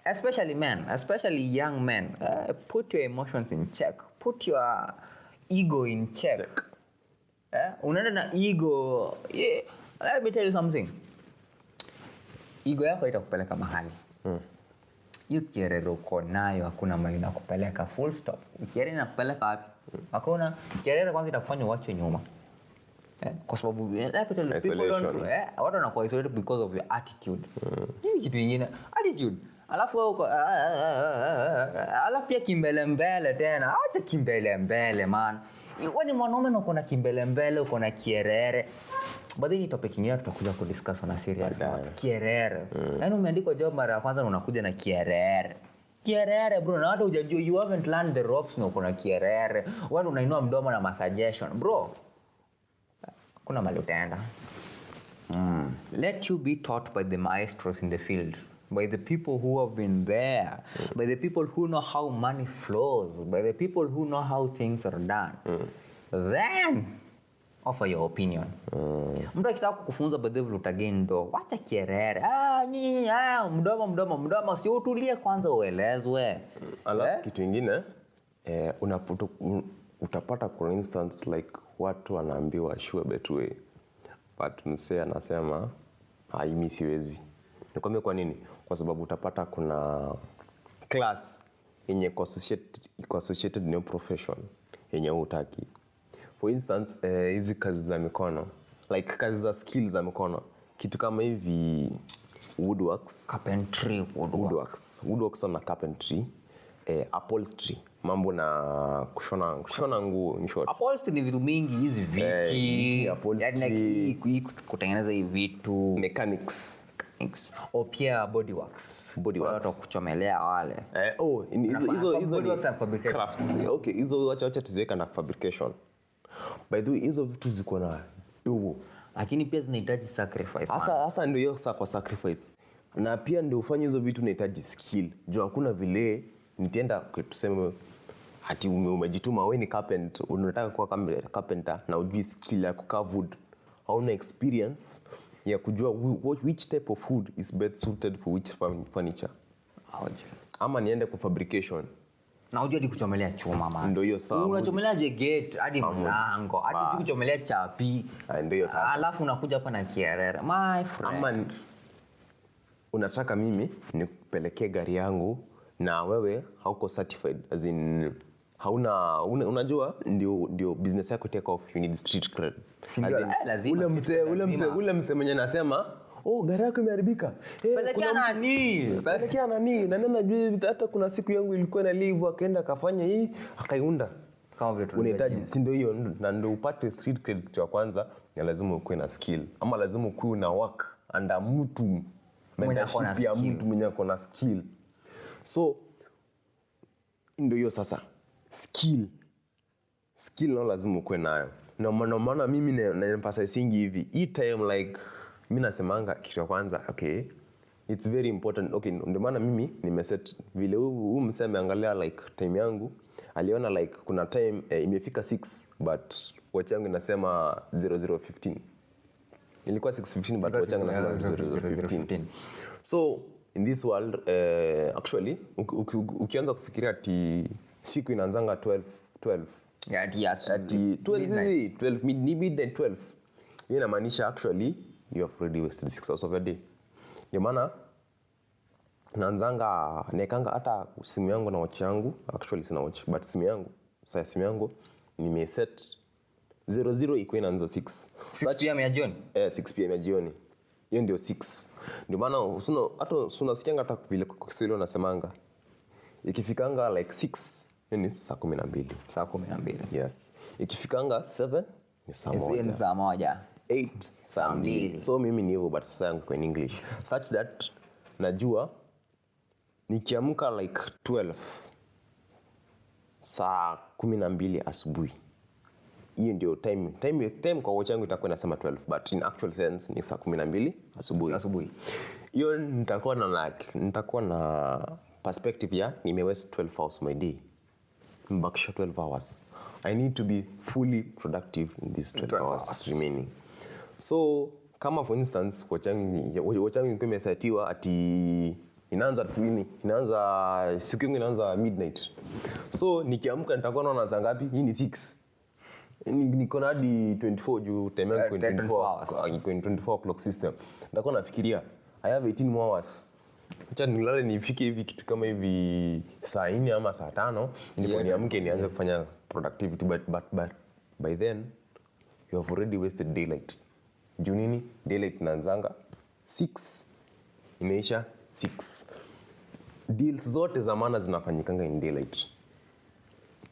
Especially men, especially young men. Put your emotions in check. Put your ego in check. Unaenda na ego. Let me tell you something. Ego yako itakupeleka mahali. Hiyo kierere uko nayo hakuna mahali inakupeleka, full stop. Kierere inakupeleka wapi? Hakuna. Kierere kwanza itakufanya uache nyuma. Kwa sababu people don't watu wanakuwa isolated because of your attitude. Hii kitu kingine, attitude. Alafu pia kimbele tena. Acha kimbele man. Wewe ni mwanaume na uko na kimbele, uko na kierere. Baadhi ni topic nyingine tutakuja kudiscuss na serious note. Kierere. Yaani umeandikwa job mara ya kwanza unakuja na kierere. Kierere bro, na hata hujajua you haven't learned the ropes na uko na kierere. Wewe unainua mdomo na masuggestion. Bro, kuna mahali utaenda. Let you be taught by the maestros in the field, by the people who have been there, by the people who know how money flows, by the people who know how things are done. Then offer your opinion. Mtu akitaka kukufunza badala utagain do, wacha kierere. Mdomo si utulie kwanza uelezwe. Alafu kitu kingine utapata for instance like watu wanaambiwa sure betway, but msee anasema mimi siwezi. Nikwambie kwa nini? Kwa sababu utapata kuna class yenye associated na profession yenye hutaki. For instance hizi kazi za mikono, like kazi za skills za mikono, kitu kama hivi woodworks, carpentry, woodworks na carpentry, upholstery, mambo na kushona nguo in short. Upholstery ni vitu mingi, hizi viti, yani kutengeneza hivi vitu, mechanics au pia bodyworks watu kuchomelea wale. Hizo bodyworks and fabrication. Crafts. Okay, hizo acha tuziweka na fabrication. By the way, hizo vitu ziko na dogo, lakini pia zinahitaji sacrifice. Sasa ndio hiyo kwa sacrifice. Na pia ndio ufanye hizo vitu unahitaji skill. Jua hakuna vile nitaenda tuseme ati umejituma wewe ni carpenter, unataka kuwa carpenter na ujui skill ya kukaa wood. Hauna experience ya kujua which type of wood is best suited for which furniture. Ama niende kwa fabrication. Na unajua kuchomelea chuma mama. Ndio hiyo sawa. Unachomelea je gate hadi mlango, hadi kuchomelea chapi. Ndio hiyo sasa. Alafu unakuja hapa na kierere. My friend. Ama unataka mimi nikupelekee gari yangu na wewe hauko certified, as in unajua ndio business yako take off, you need street cred. Ule mse mwenye nasema gari yako imeharibika, pelekea nani na nani najua hata kuna siku yangu ilikuwa na leave akaenda akafanya hii akaiunda kama vitu unahitaji, si ndio hiyo? Na ndio upate street cred cha kwanza ni lazima ukuwe na skill, ama lazima ukuwe na work under mtu mwenye ako na skill. So ndio hiyo sasa, skill na lazima ukuwe nayo. Na maana mimi na emphasize hivi hii time, like mimi nasemanga kitu cha kwanza, okay, it's very important. Okay, ndio maana mimi nimeset vile huu mseme angalia like time yangu, aliona like kuna time imefika 6 but watch yangu inasema 0015. Ilikuwa 6:15 but watch yangu inasema 0015. So in this world actually ukianza kufikiria ati siku inaanzanga 12 yes, ati 12 midnight 12, hiyo inamaanisha actually you have already wasted 6 hours of your day. Ndio maana naanzanga nekanga hata simu yangu na watch yangu, actually sina watch but simu yangu nimeset 00 iko inaanza 6 pm ya jioni. 6 pm ya jioni, hiyo ndio 6. Ndio maana hata unasikianga hata vile kwa Kiswahili unasemanga ikifikanga like 6 ni saa 12. Yes. Ikifikanga 7 ni saa 1. 8 saa 2. So mimi ni hivyo but sasa yangu kwa English such that najua nikiamka like 12 saa 12 asubuhi, hiyo ndio time kwa watch yangu itakuwa inasema 12 but in actual sense ni saa 12 asubuhi. Hiyo nitakuwa na perspective ya nimewaste 12 hours my day, mbakisha 12 hours. I need to be fully productive in these 12 hours remaining. So kama for instance watch yangu imesetiwa ati inaanza siku yangu inaanza midnight, so nikiamka nitakuwa naona saa ngapi? Hii ni 6, niko na hadi 24 juu time yangu 24 clock system. Nitakuwa nafikiria I have 18 more hours, acha nilale nifike hivi kitu kama hivi saa 4 ama saa 5 ndipo niamke nianze kufanya productivity, but by then you have already wasted daylight. Juu nini? Daylight inaanzanga 6 inaisha 6. Deals zote za maana zinafanyikanga in daylight.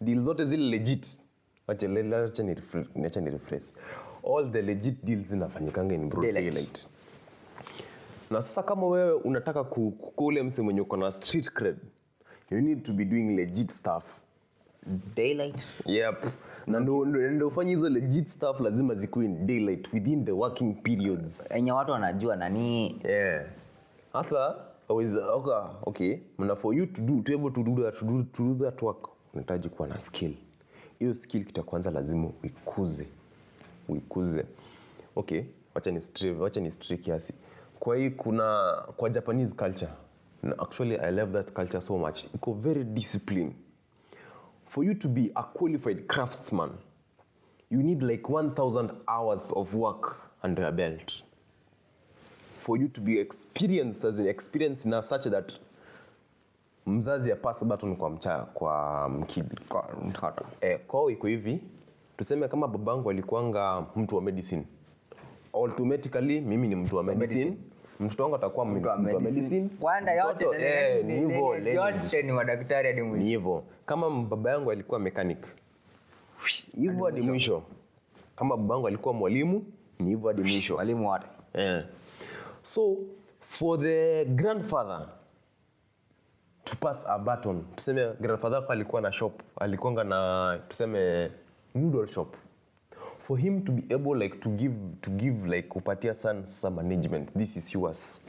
Deals zote zile legit, acha ni refresh. All the legit deals zinafanyikanga in broad daylight. Na sasa kama wewe unataka kukule mse mwenye uko na street cred, you need to be doing legit stuff daylight. Yep. Na ndio ufanye hizo legit stuff lazima zikuwe in daylight within the working periods enye watu wanajua nani. Sasa okay, for you to be able to do that work unahitaji kuwa na skill. Hiyo skill kitu kwanza lazima uikuze. Okay, wacha ni stray kiasi. Kwa hii kwa Japanese culture, actually I love that culture so much. Iko very disciplined. for you to be a qualified craftsman, you need like 1,000 hours of work under your belt. For you to be experienced enough such that mzazi ya pass button kwa mkidi. Kwa mtoto. Kwa iko hivi, tuseme kama babangu alikuanga mtu wa medicine. Automatically mimi ni mtu wa medicine. Mtoto wangu atakuwa mtu wa medicine. Kwanda yote ni hivyo, yote ni madaktari hadi mwisho. Ni hivyo. Kama baba yangu alikuwa mechanic, hivyo hadi mwisho. Kama babangu alikuwa mwalimu, ni hivyo hadi mwisho. Walimu wote. So for the grandfather to pass a baton, tuseme grandfather alikuwa na shop, alikuwa na tuseme noodle shop. For him to be able like to give like kupatia son some management, this is yours,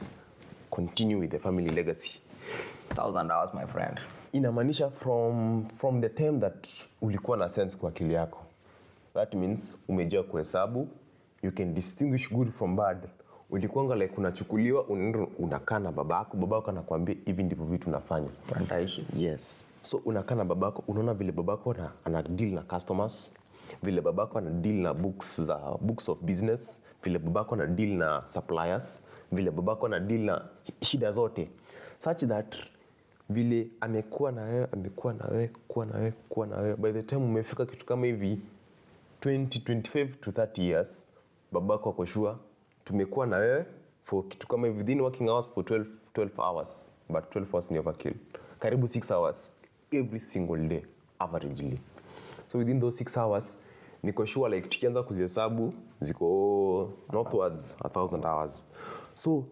continue with the family legacy. 1,000 hours, my friend. Inamaanisha from the time that ulikuwa na sense kwa akili yako, that means umejua kuhesabu, you can distinguish good from bad. Ulikuanga like unachukuliwa unakaa na babako anakuambia hivi ndivyo vitu unafanya. Plantation. Yes. So unakaa na babako, unaona vile babako ana deal na customers, vile babako ana deal na books of business, vile babako ana deal na suppliers, vile babako ana deal na shida zote. Such that vile amekuwa na wewe, by the time umefika kitu kama hivi 25 to 30 years, babako ako sure tumekuwa na wewe for kitu kama hivi within working hours for 12 hours, but 12 hours ni overkill. Karibu 6 hours every single day averagely. So within those 6 hours niko sure like tukianza kuzihesabu ziko northwards 1,000 hours. So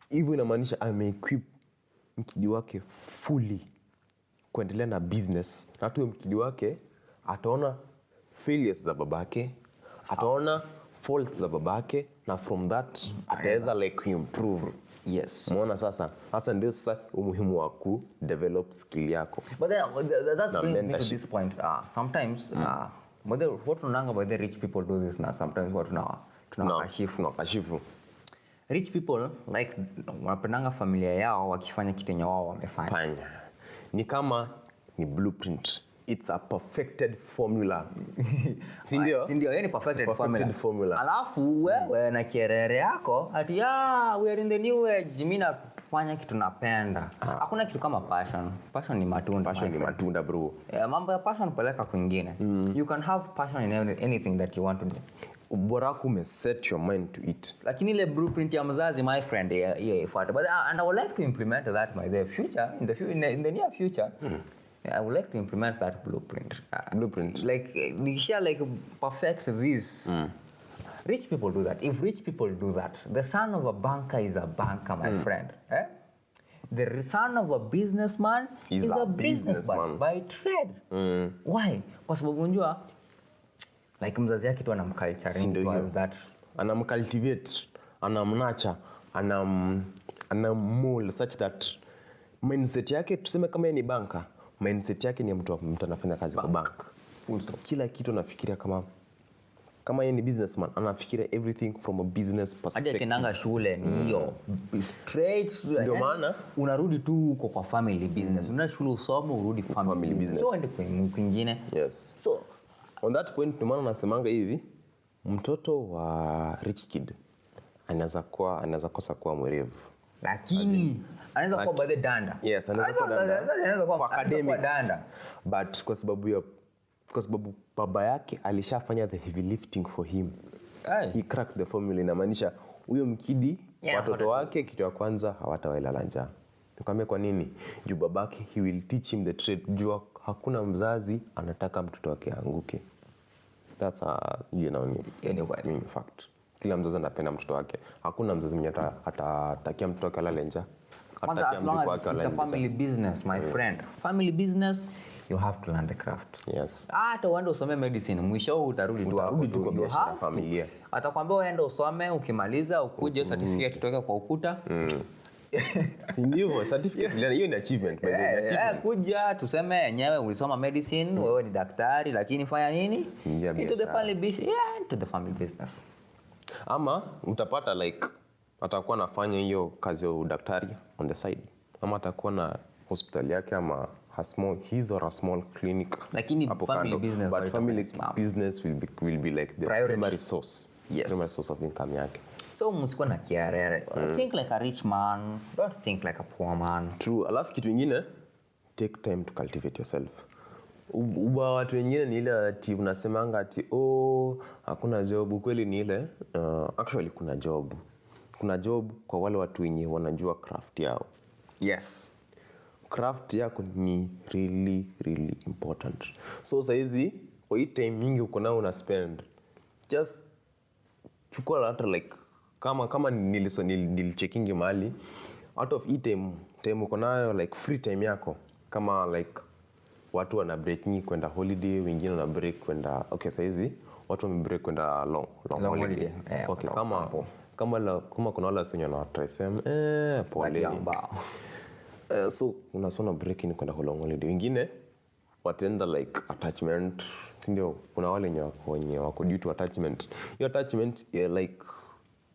hivyo inamaanisha ameequip mkidi wake fully kuendelea na business, na tu mkidi wake ataona failures za babake, ataona faults za babake, na from that ataweza like improve. Yes. Umeona sasa ndio sasa umuhimu wa ku develop skill yako. But then that's bringing me to this point. Sometimes what tunanga by the rich people do this na sometimes what tunakashifu. Rich people like wanapendanga familia yao wakifanya kitu yenye wao wamefanya. Ni kama ni blueprint. It's a perfected formula. Sindio? Yani perfected formula. Alafu wewe na kierere yako ati we are in the new age, mimi nafanya kitu napenda. Hakuna kitu kama passion. Passion ni matunda. Passion ni matunda bro. Mambo ya passion peleka kwingine. You can have passion in anything that you want to do. Bora set your mind to it. Lakini ile blueprint ya mzazi, my friend, ifuate. But and I would like to implement that in the future, in the near future. I would like to implement that blueprint. Like perfect this. Rich people do that. If rich people do that, the son of a banker is a banker, my friend. The son of a businessman is a businessman by trade. Why? Kwa sababu unajua like mzazi yake tu anamculture that. Anamcultivate, anamnacha, anammold such that mindset yake, tuseme kama yeye ni banker, mindset yake ni mtu anafanya kazi kwa bank. Kila kitu anafikiria kama yeye ni businessman, anafikiria everything from a business perspective. Hadi kinanga shule ni hiyo straight. Ndio maana unarudi tu uko kwa family business. Unaenda shule usome urudi family business. So ende kwingine. Yes. So on that point ndio maana nasemanga hivi, mtoto wa rich kid anaweza kosa kuwa mwerevu. Lakini anaweza kuwa by the danda. Yes, anaweza kuwa academics danda. But kwa sababu baba yake alishafanya the heavy lifting for him. He cracked the formula. Inamaanisha huyo mkidi watoto wake kitu ya kwanza hawatawala njaa. Nikwambia kwa nini? Juu babake he will teach him the trade. Juu hakuna mzazi anataka mtoto wake aanguke. That's a ni fact. Kila mzazi anapenda mtoto wake. Hakuna mzazi mwenye atatakia mtoto wake alale njaa. As long as it's a family business, my friend. Family business, you have to learn the craft. Yes. Hata uende usome medicine, mwisho utarudi tu kwa biashara ya familia. Atakwambia uende usome, ukimaliza ukuje certificate toka kwa ukuta. Ndio certificate hiyo ni achievement by the way. Kuja tuseme yenyewe ulisoma medicine, wewe ni daktari, lakini fanya nini? Into the family business. Into the family business. Ama utapata like atakuwa anafanya hiyo kazi ya udaktari on the side, ama atakuwa na hospitali yake, ama his or a small clinic. Lakini hapo family kando. business But bado family itasimama. business will be like the Priority. primary source. Yes. Primary source of income yake. So msikuwa na kiarere. Think like a rich man, don't think like a poor man. True. Alafu kitu ingine, take time to cultivate yourself. Watu wengine ni ile ati unasemanga ati hakuna job. Kweli ni ile actually kuna job. Kuna job kwa wale watu wenye wanajua craft yao. Yes. Craft yako ni really really important. So saizi kwa hii time nyingi uko nao una spend, just chukua hata like kama nilicheckingi mahali out of hii time uko nayo like free time yako, kama like watu wana break ni kwenda holiday, wengine wana break kwenda saizi watu wame break kwenda long holiday. Okay, kama kuna wala senyo na trisem pole. So unasona break ni kwenda long holiday, wengine watenda like attachment, ndio kuna wale wenye wako due to attachment. Your attachment like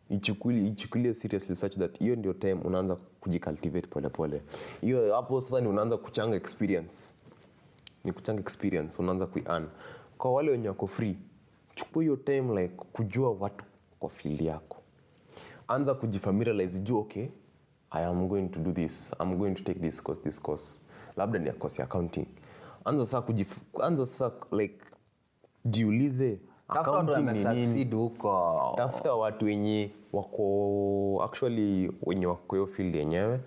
ichukulie seriously such that hiyo ndio time unaanza kujicultivate pole. Hiyo hapo sasa ni unaanza kuchanga experience. Ni kuchanga experience unaanza kuearn. Kwa wale wenye wako free, chukua hiyo time like kujua watu kwa field yako. Anza kujifamiliarize, jua okay, I am going to do this. I'm going to take this course. Labda ni course ya accounting. Anza sasa like jiulize accounting ni nini. Tafuta watu wenye wako actually wenye wako hiyo field yenyewe,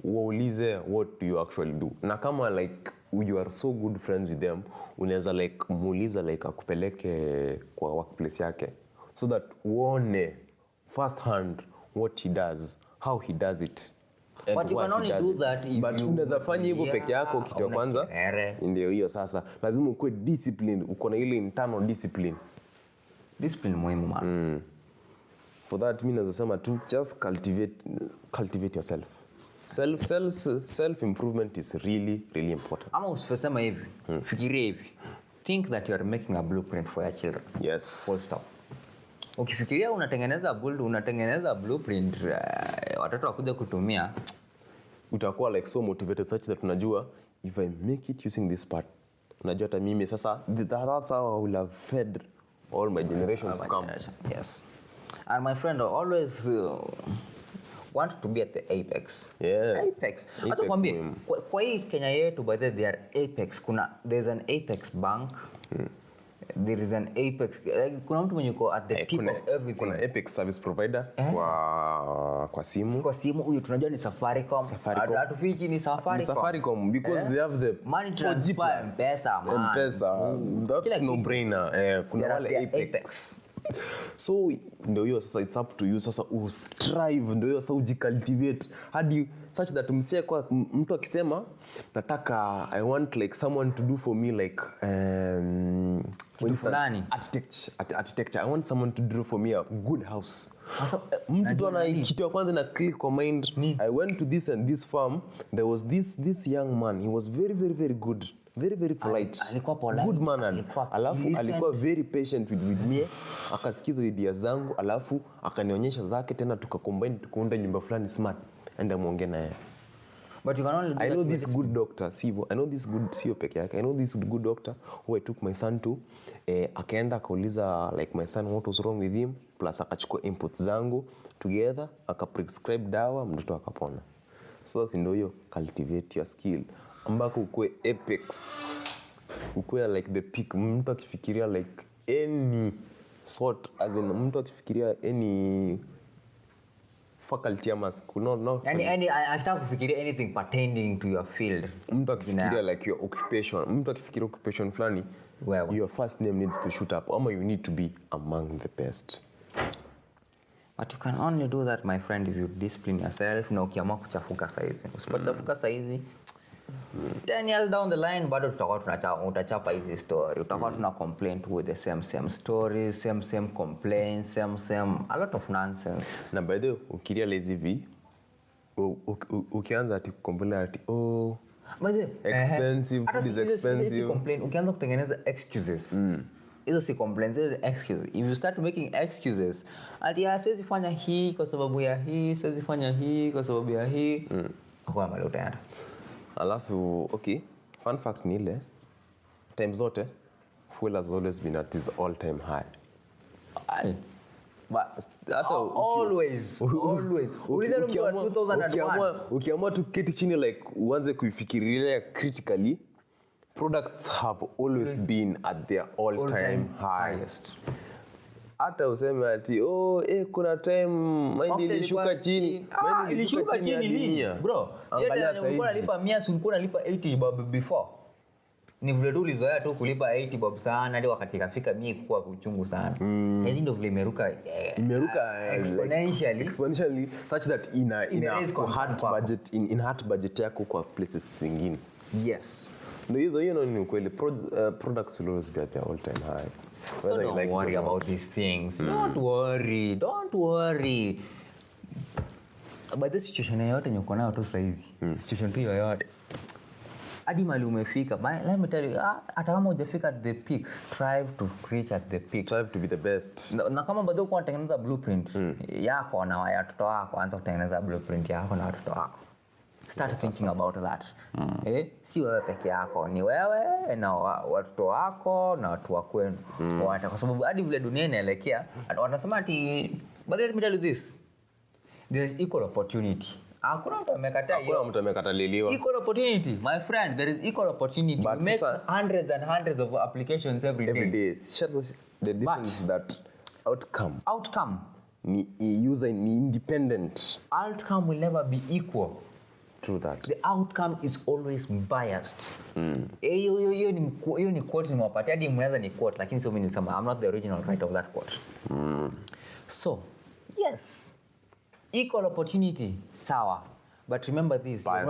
waulize what do you actually do. Na kama like you are so good friends with them, unaweza like muuliza like akupeleke kwa workplace yake, so that uone first hand what he does, how he does it. But you can only do that if but unaweza fanya hivyo peke yako. Kitu ya kwanza ndio hiyo sasa, lazima ukue discipline, uko na ile internal discipline muhimu man. For that mimi naweza sema tu just cultivate yourself. Self improvement is really really important. Ama usifesema hivi, fikiria hivi, think that you are making a blueprint for your children. Yes. Full stop. Ukifikiria unatengeneza blueprint watoto wakuja kutumia, utakuwa like so motivated such that unajua if I make it using this part, unajua hata mimi sasa that's how I will have fed all my generations to come. Yes. And my friend, always want to be at the apex. Yeah. Apex. Hata kwambie kwa hii Kenya yetu, by the are apex. There's an apex bank. There is an apex. Kuna mtu mwenye uko at the tip of everything. Kuna apex service provider kwa simu. Kwa simu huyu tunajua ni Safaricom. Hatufichi ni Safaricom because they have the money transfer, M-Pesa. That's no brainer. Kuna wale apex. So ndio hiyo sasa, it's up to you sasa ustrive, ndio hiyo sasa ujicultivate hadi such that kwa mtu akisema nataka I want like someone to do for me like architecture. I want someone to do for me a good house. Mtu ana kitu ya kwanza na click kwa mind, I went to this and this farm, there was this young man, he was very very very good, very very polite, good man, alafu alikuwa very patient with me, akasikiza idea zangu, alafu akanionyesha zake, tena tukacombine tukaunda nyumba fulani smart, enda muongee naye. But you can only do I know this good doctor, Sivo. I know this good CEO peke yake. I know this good doctor who I took my son to. Akaenda akauliza like my son what was wrong with him, plus akachukua inputs zangu together, akaprescribe dawa, mtoto akapona. So ndio hiyo, cultivate your skill ambako ukue apex, ukue like the peak. Mtu akifikiria like any sort, as in mtu akifikiria any faculty ama school, yani akitaka kufikiria anything pertaining to your field, mtu akifikiria like your occupation, mtu akifikiria occupation fulani, your first name needs to shoot up, ama you need to be among the best. But you can only do that, my friend, if you discipline yourself. Na ukiamua kuchafuka saizi, usipochafuka saizi 10 years down the line bado tutakuwa utachapa hizi story, utakuwa tuna complain with the same stories, same complaints, same a lot of nonsense. Na by the way, ukirealize hivi, ukianza ati complain ati expensive, food is expensive, complain, ukianza kutengeneza excuses. Hizo si complaints, hizo excuses. If you start making excuses, ati siwezi fanya hii kwa sababu ya hii, siwezi fanya hii kwa sababu ya hii, kwa maana utaenda. Alafu okay, Fun fact ni ile time zote fuel has always been at its all time high. But always ukiamua tu keti chini like uanze kuifikiria critically, products have always been at their all time highest. Hata useme ati kuna time mahindi ilishuka chini. Ilishuka chini bro. Angalia sasa ulikuwa unalipa 100, ulikuwa unalipa 80 bob before. Ni vile tu ulizoea tu kulipa 80 bob sana hadi wakati ikafika 100 kwa uchungu sana. Hizi ndio vile imeruka exponentially such that in hard budget yako kwa places zingine. Yes. Ndio hizo ni kweli, products will always be at their all time high. So don't worry about these things. Don't worry. But this situation yoyote nyuko nayo tu saizi. Situation tu yoyote. Hadi mali umefika. Let me tell you, hata kama hujafika at the peak, strive to reach at the peak. Strive to be the best. Na kama bado uko unatengeneza blueprint yako na watoto wako, anza kutengeneza blueprint yako na watoto wako. Start thinking about that. Si wewe peke yako, ni wewe na watoto wako na watu wa kwenu. Kwa sababu hadi vile dunia inaelekea, wanasema ati, but let me tell you this. There is equal opportunity. Hakuna mtu amekataa hiyo. Hakuna mtu amekataliliwa. Equal opportunity, my friend, there is equal opportunity. We make hundreds and hundreds of applications every day. The difference is that outcome ni user ni independent. Outcome will never be equal. True that. The outcome is always biased. Hiyo ni quote nimewapatia, hadi mnaweza ni quote, lakini sio mimi nilisema. I'm not the original writer of that quote. So, yes. Equal opportunity, sawa. But remember this, you have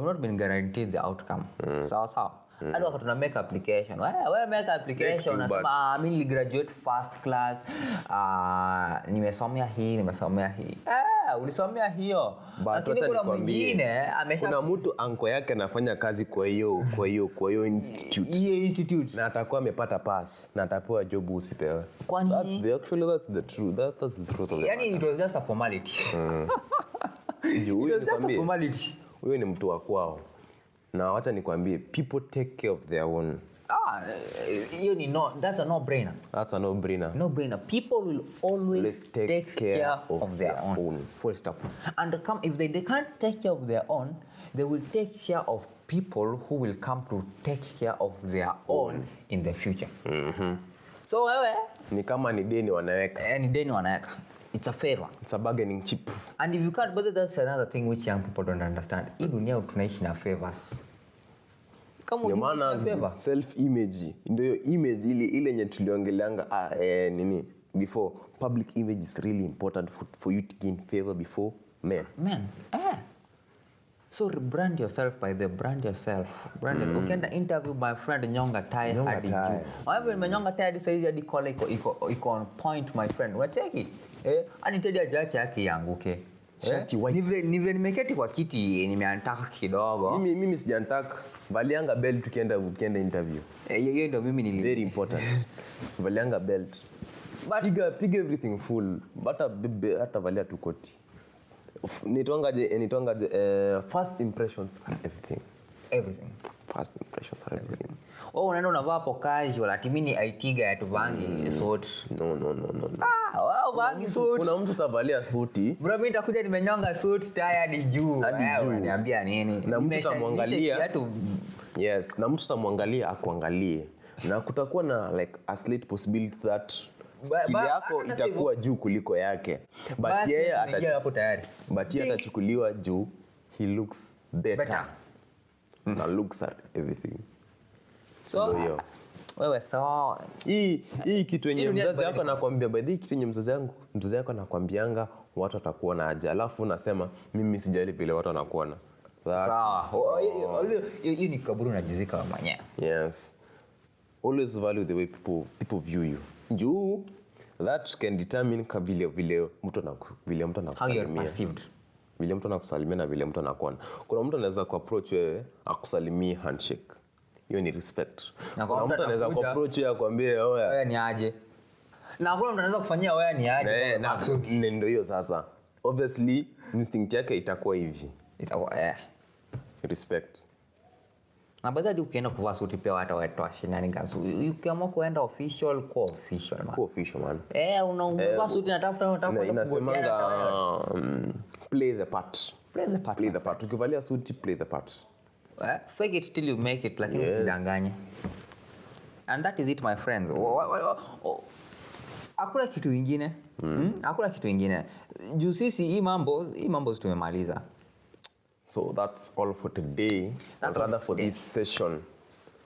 not been guaranteed the outcome. Sawa. Hadi wakati una make application. Wewe make application unasema mimi nili graduate first class. Nimesomea hii. Ulisomea hiyo. Lakini kuna mwingine kuna mtu anko yake anafanya kazi kwa hiyo institute. Hiyo institute. Na atakuwa amepata pass na atapewa job usipewe. That's the truth. That's the truth of it. Yani it was just a formality. It was just a formality. Huyo ni mtu wa kwao. Na wacha nikwambie, people take care of their own. That's a no-brainer. That's a no-brainer. No-brainer. People will always take care of their own. Full stop. And if they can't take care of their own, they will take care of people who will come to take care of their own in the future. So wewe ni kama ni deni wanaweka. Ni deni wanaweka. It's a favor. It's a bargaining chip. And if you can't, but that's another thing which young people don't understand. Hii dunia tunaishi na favors. Kama unaona self image, ndio image ile yenye tuliongeleanga before. Public image is really important for you to gain favor before men. So brand yourself brand yourself. Ukienda interview my friend Nyonga Tai hadi juu. Wewe nimenyonga Tai hadi saizi hadi call iko on point my friend. Wacheki. Anitedia jacha yake yanguke. Shati white. Nive nimeketi kwa kiti nimeantaka kidogo. Mimi sijantaka. Valianga belt ukienda interview. Hiyo ndio mimi very important. Valianga belt. Piga everything full. Hata valia tu koti. Nitongaje first impressions are everything. First impressions are everything. Unaenda unavaa hapo casual, ati mimi ni IT guy atuvangi suit. No. Vangi suit. Kuna mtu utavalia suti. Bro, mimi nitakuja nimenyonga suit tie hadi juu. Unaniambia nini? Na mtu utamwangalia. Yes, na mtu utamwangalia akuangalie. Na kutakuwa na like a slight possibility that skill yako itakuwa juu kuliko yake. But yeye atachukuliwa juu he looks better. Na looks at everything. So wewe sawa. Hii kitu yenye mzazi wako anakuambia, by the kitu yenye mzazi wako anakuambianga watu watakuona aje. Alafu unasema mimi sijali vile watu wanakuona. Sawa. Hiyo ni kaburi unajizika mwenyewe. Yes. Always value the way people view you. Juu that can determine vile mtu anakusalimia. How you are perceived. Vile mtu anakusalimia na vile mtu anakuona. Kuna mtu anaweza kuapproach wewe akusalimie handshake. Hiyo ni respect. Na kuna mtu anaweza kuapproach wewe akwambie wewe ni aje. Na kuna mtu anaweza kufanyia wewe ni aje. Ndio hiyo sasa. Obviously instinct yake itakuwa hivi. respect. Na baada ukienda kuvaa suti pia hata watoa shenanigans. Ukiamua kuenda official kwa official man. Kwa official man. Unavaa suti natafuta inasemanga play the part. Play the part. Play the part. Ukivalia suti play the part. Fake it till you make it, lakini usidanganye. And that is it my friends. Hakuna kitu kingine. Hakuna kitu kingine. Juu sisi hii mambo tumemaliza. So that's all for today. Rather for this session.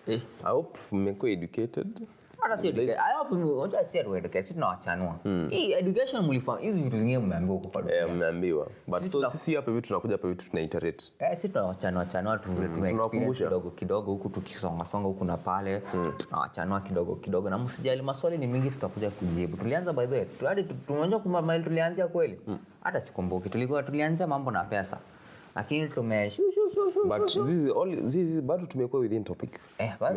I hope mmekuwa educated. Hata si educated. I hope unajua si educated. Sisi tunawachanua. Hii education mlifahamu hizi vitu zingine mmeambiwa huko kwa dunia. Mmeambiwa. But so sisi hapa vitu tunakuja hapa vitu tunaiterate. Sisi tunawachanua tume-experience kidogo huku tukisonga huku na pale. Tunawachanua kidogo na msijali maswali ni mingi tutakuja kujibu. Tulianza by the way. Hadi tumeanza kumaliza tulianzia kweli. Hata sikumbuki. Tulianza mambo na pesa. Lakini but this bado tumekuwa within topic.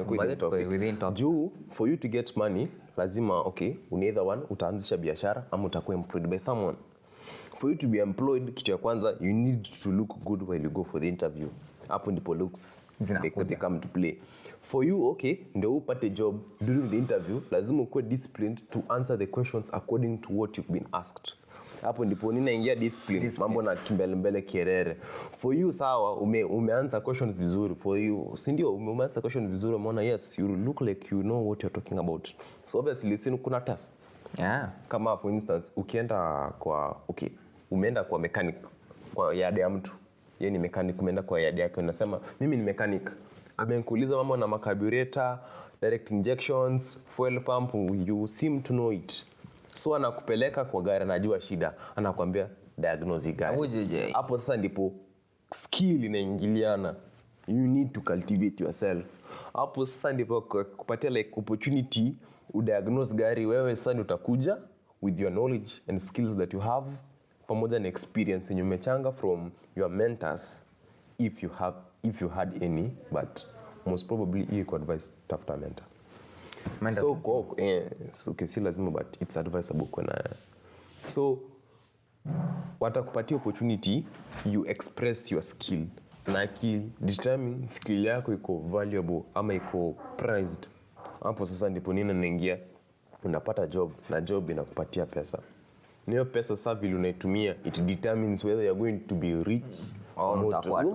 Within topic. Juu for you to get money lazima either one utaanzisha biashara ama utakuwa employed by someone. For you to be employed, kitu ya kwanza you need to look good while you go for the interview. Hapo ndipo looks they come to play. For you ndio upate job during the interview lazima ukuwe disciplined to answer the questions according to what you've been asked. Hapo ndipo ninaingia discipline. Mambo na kimbele kierere. For you sawa umeanza questions vizuri. For you si ndio umeanza questions vizuri umeona yes you look like you know what you're talking about. So obviously kuna tests. Kama for instance ukienda kwa umeenda kwa mechanic kwa yard ya mtu. Yeye ni mechanic umeenda kwa yard yake unasema mimi ni mechanic. Amekuuliza mambo na carburetor, direct injections, fuel pump, you seem to know it. So anakupeleka kwa gari anajua shida, anakuambia diagnose gari. Hapo sasa ndipo skill inaingiliana. You need to cultivate yourself. Hapo sasa ndipo kupatia like opportunity udiagnose gari wewe sasa utakuja with your knowledge and skills that you have pamoja na experience yenye umechanga from your mentors if you had any, but most probably you could advise tafuta mentor. So si lazima but it's advisable kuna. So watakupatia opportunity you express your skill na determine skill yako iko valuable ama iko prized. Hapo sasa ndipo nini naingia unapata job na job inakupatia pesa. Niyo pesa sasa vile unaitumia it determines whether you're going to be rich or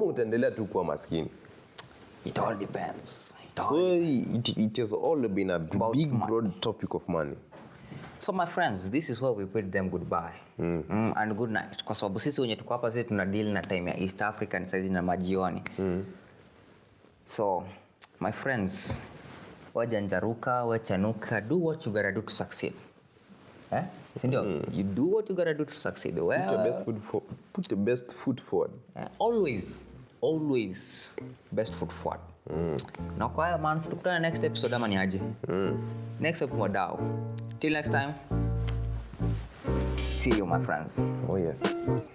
utaendelea tu kuwa maskini. It all depends. It has all been a big broad topic of money. So my friends, this is where we bid them goodbye and good night. Kwa sababu sisi wenye tuko hapa sisi tuna deal na time ya East Africa ni saizi na majioni. So my friends, wajanjaruka, wachanuka, do what you gotta do to succeed. Sindio? You do what you gotta do to succeed. Well, put your best foot forward. Always best foot forward. Na kwa hiyo man, tukutane next episode ama ni aje? Next episode wadau. Till next time. See you my friends. Oh yes.